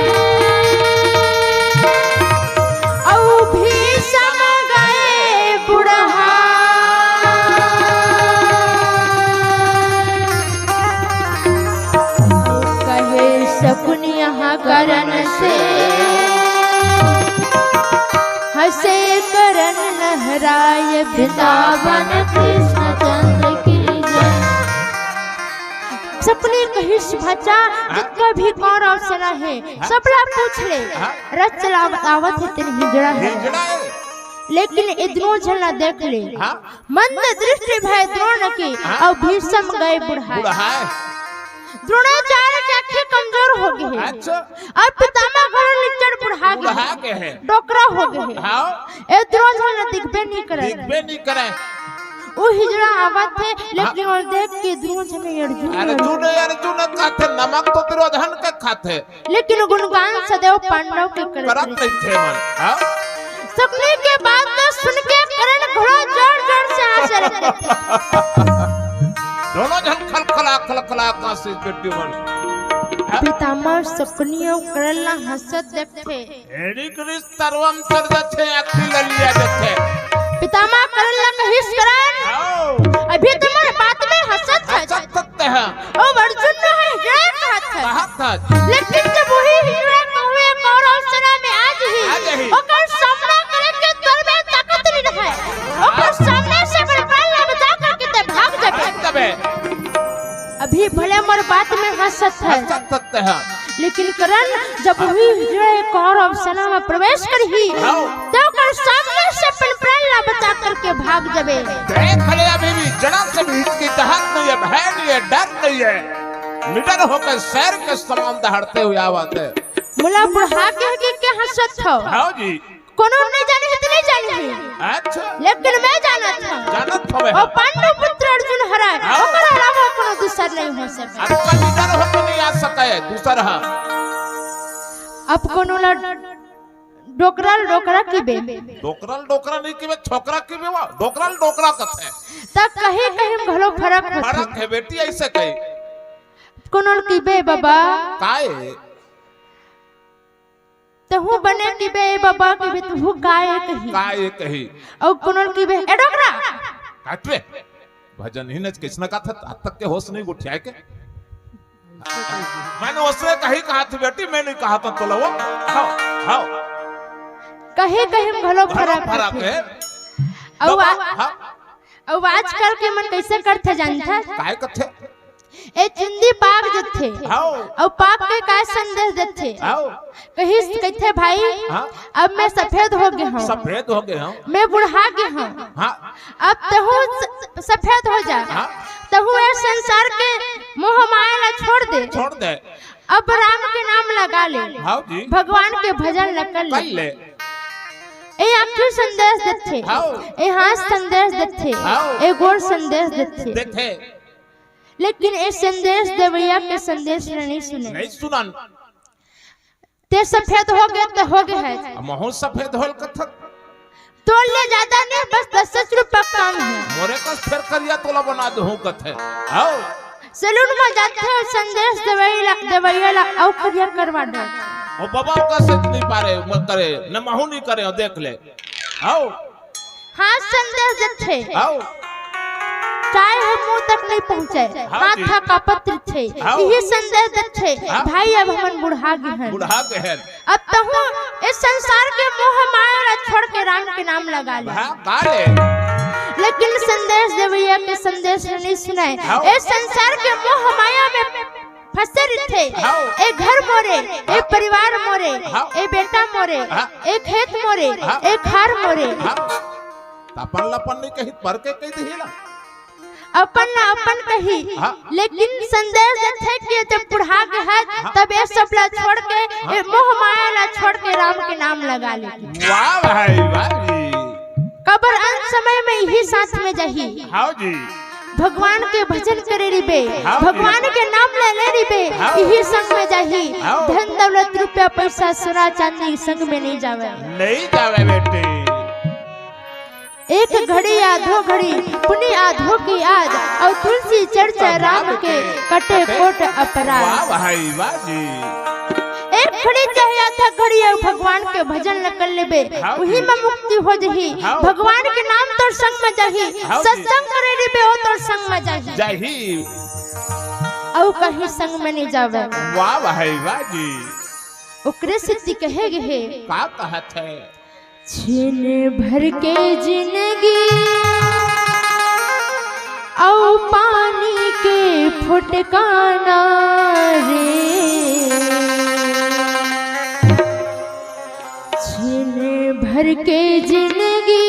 Speaker 1: औ भीष्म गए बुढ़ा कहे शकुन यहाँ करण से हसे करण लहराए वृंदावन कृष्ण चंद्र की सपने कहिस भाचा जितना भी कौरव सेना है सबला पूछ ले रच आवत है तेरे हिजड़ा है लेकिन इधरों झलना देख ले मंद दृष्टि भय द्रोण की और भीष्म गए बुढ़ा द्रोणाचार्य की आंखें कमजोर हो गई है
Speaker 2: अच्छा
Speaker 1: और पितामह गण लिचड़ बुढ़ा
Speaker 2: गए हैं
Speaker 1: डोकरा हो गए हैं ए द्रोण झलना दिखबे नहीं करे वो हिजड़ा आवत है लेकिन और देख के दुर्योधन
Speaker 2: अर्जुन खाते नमक तो दुर्योधन के खाते
Speaker 1: लेकिन गुणगान सदैव पांडव के
Speaker 2: करत नहीं थे मन हां
Speaker 1: सपने के बाद तो सुन के करण घोड़ा जोर-जोर से हंस रहे
Speaker 2: दोनों जन खलखला कासे पेटी मन
Speaker 1: पितामह सपनियों करण हंसत देखते
Speaker 2: एडी क्रिस सर्वम सर्वथे अखिल लिया देखते
Speaker 1: पितामह करण कहिस करण अभी तुम्हारे बात में हंसत
Speaker 2: है
Speaker 1: और अर्जुन ने हिजड़ा कहत
Speaker 2: है
Speaker 1: लेकिन जब वही हिजड़ा कहुए कौरव सेना में आज ही ओकर सामना करे के तोर में ताकत नहीं है ओकर सामने से बड़ा बचा करके ते भाग जाबे अभी भले मोर बात में हंसत है लेकिन करण जब वही हिजड़ा कौरव सेना में प्रवेश करही तो ओकर सामने से प्राण बचा करके भाग जाबे
Speaker 2: देख ले अभी भी जड़ा से भी की दहक नहीं है भय नहीं है डर नहीं है निडर होकर शहर के समान दहाड़ते हुए आवत है
Speaker 1: मुला बुढ़ा के हंसत हो
Speaker 2: हां जी
Speaker 1: कोनो नहीं जाने है तो नहीं जाने
Speaker 2: अच्छा
Speaker 1: लेकिन मैं जानत हूं और पांडु पुत्र अर्जुन हराए ओकर अलावा कोनो दूसर नहीं हो सके
Speaker 2: अब निडर होकर नहीं आ सके दूसरा
Speaker 1: अब कोनो डोकरा की बे
Speaker 2: डोकरा नहीं की बे छोकरा की बे डोकरा कथे
Speaker 1: तब कहीं घलो फरक
Speaker 2: है बेटी ऐसे कही
Speaker 1: कोनो की बे बाबा
Speaker 2: काए
Speaker 1: तहु बने की बे बाबा की बे तहु काए
Speaker 2: कही
Speaker 1: और कोनो की बे ए डोकरा
Speaker 2: काटवे भजन ही नच किसना का था आज तक के होश नहीं उठाए के मैंने उसने कहा थी बेटी मैंने कहा था तो लो हां
Speaker 1: कहीं घलो फरक है अब आजकल के मन कैसे करते जानता
Speaker 2: काहे कथे
Speaker 1: ए चिंदी पाक जथे और पाक के काय संदेश देथे कहीं कहते भाई अब मैं सफेद हो गया हूं मैं बुढ़ा गया हूं अब तहु सफेद हो जा तहु ए संसार के मोह माया छोड़ दे अब राम के नाम लगा ले भगवान के भजन कर ले ए आखिर संदेश देथे ए हाथ संदेश देथे ए गोर संदेश देथे लेकिन ए संदेश देवैया के संदेश नहीं सुनन ते सफेद हो गए तो हो गए है
Speaker 2: महू सफेद होल कथक
Speaker 1: तोड़ ले ज्यादा नहीं बस 10 रुपए काम है
Speaker 2: मोरे का फिर करिया तोला बना दहू कथे आओ
Speaker 1: सैलून में जाते हैं संदेश देवैया और करिया करवा दे
Speaker 2: ओ बाबा का सच नहीं पारे मत करे न महू नहीं करे देख ले आओ
Speaker 1: हां संदेश देथे
Speaker 2: आओ
Speaker 1: चाहे हम मुंह तक नहीं पहुंचे माथा का पत्र थे यही संदेश देथे भाई अब हमन बुढ़ा गए हैं अब तहु इस संसार के मोह माया छोड़ के राम के नाम लगा ले लेकिन संदेश देवैया के संदेश नहीं सुनाए इस संसार के मोह माया में फंसे थे।
Speaker 2: हाँ।
Speaker 1: ए घर मोरे, ए परिवार मोरे,
Speaker 2: हाँ।
Speaker 1: ए बेटा मोरे,
Speaker 2: हाँ।
Speaker 1: ए खेत मोरे,
Speaker 2: हाँ।
Speaker 1: ए खार मोरे।
Speaker 2: हाँ। अपन लपन नहीं कही पर के कही दिला
Speaker 1: अपन ना अपन कही।
Speaker 2: हाँ।
Speaker 1: लेकिन संदेश थे कि जब बुढ़ा के है
Speaker 2: हाँ।
Speaker 1: तब ये सब ला छोड़ के ए मोह माया ला छोड़ के राम के नाम लगा ले।
Speaker 2: वाह भाई वाह जी।
Speaker 1: कबर अंत समय में यही साथ में जही।
Speaker 2: हाँ जी।
Speaker 1: भगवान के भजन करे रिबे,
Speaker 2: हाँ।
Speaker 1: भगवान के नाम ले ले रिबे,
Speaker 2: हाँ।
Speaker 1: यही संग में जही।
Speaker 2: हाँ।
Speaker 1: धन दौलत रुपया पैसा सोना चांदी संग में नहीं जावे।
Speaker 2: नहीं जावे बेटे।
Speaker 1: एक घड़ी आधो घड़ी पुण्य आधो की याद और तुलसी चर्चा राम के कटे कोट अपराध।
Speaker 2: वाह भाई वाह जी।
Speaker 1: एक घड़ी चाहे आधा घड़ी और भगवान के भजन कर लेबे,
Speaker 2: हाँ।
Speaker 1: वही में मुक्ति हो जही।
Speaker 2: हाँ।
Speaker 1: भगवान के नाम तोर संग में जही,
Speaker 2: हाँ।
Speaker 1: सत्संग करे लेबे हो तोर संग में जही।
Speaker 2: जही
Speaker 1: और कहीं संग में नहीं जावे।
Speaker 2: वाह भाई वाह जी।
Speaker 1: ओकरे सिद्धि कहे गए
Speaker 2: का कहत है
Speaker 1: छिन भर के जिंदगी औ पानी के फुटकाना रे। छिन भर के जिंदगी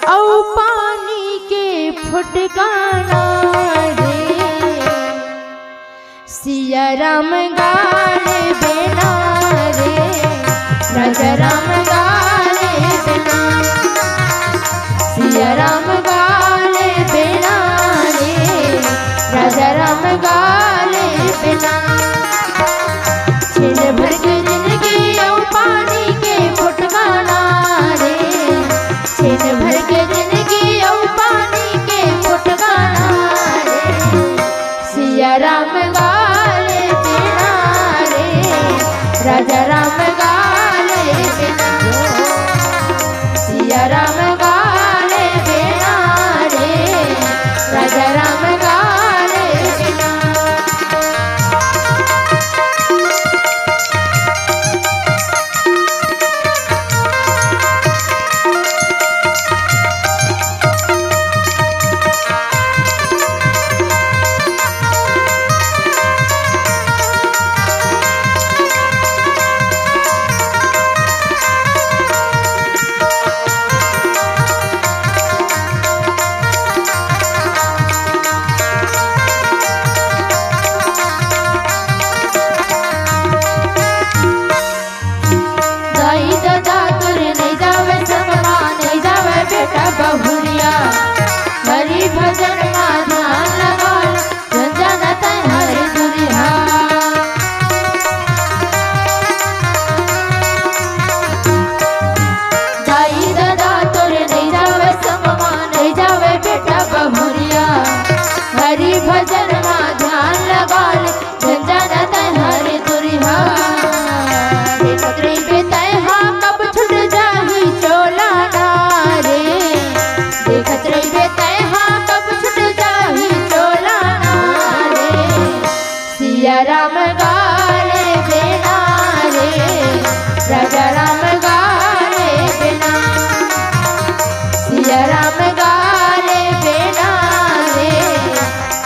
Speaker 1: औ पानी के फुटकाना रे। सिया राम गाले बिना रे, राजा राम गाले बिना, सिया राम गाले बिना रे, राजा राम गाले बिना। छिन भर के जिंदगी औ पानी के फुटकाना रे। छिन भर के जिंदगी औ पानी के फुटकाना रे। सिया राम गाले बिना रे, राजा राम गाले बिना, सिया राम गाले बिना रे, राजा राम गाले बिना। बहुरिया हरि भजन में ध्यान लगा, जन जन हरि दुरिहा। दाई दादा तोरे नहीं जावे सममा, नहीं जावे बेटा बहुरिया हरि भजन में ध्यान लगा, जन जन हरि दुरिहा। कब छुट जाही चोला रे, देखत रहिबे तय हाँ कब छुट जाही चोला रे। सिया राम गाले बिना रे, राजा राम गाले बिना, सिया राम गाले बिना रे,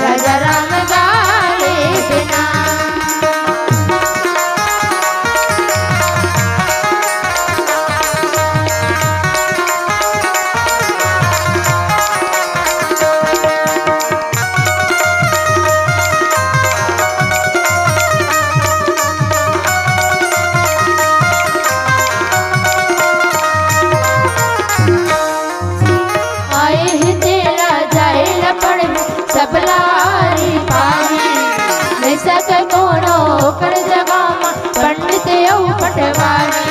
Speaker 1: राजा राम गाले बिना। सबलारी पारी नहीं सक कोनो कर जगा पंडित औ पटवारी।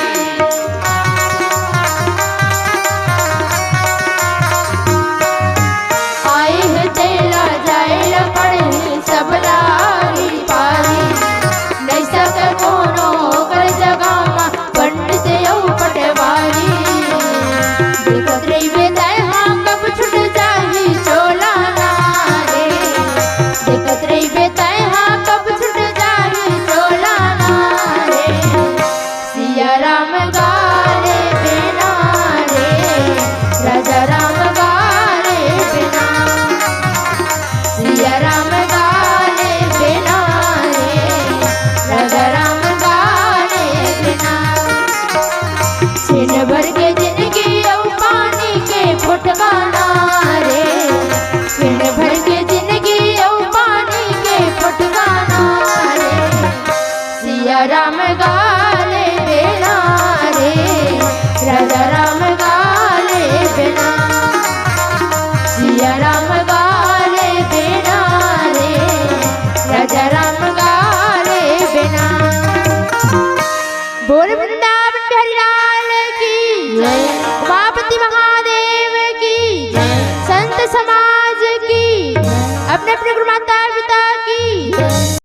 Speaker 1: आए है तेला जाए पढ़े सबलारी पारी नहीं सक कोनो कर जगा पंडित औ पटवारी। देखत रहिबे तय हाँ कब छुट जाही चोला रे, देखत रहिबे तय हाँ कब छुट जाही चोला रे। सिया राम बोल वृंदावन बिहारी लाल की जय, उमापति महादेव की जय, संत समाज की, अपने अपने गुरु माता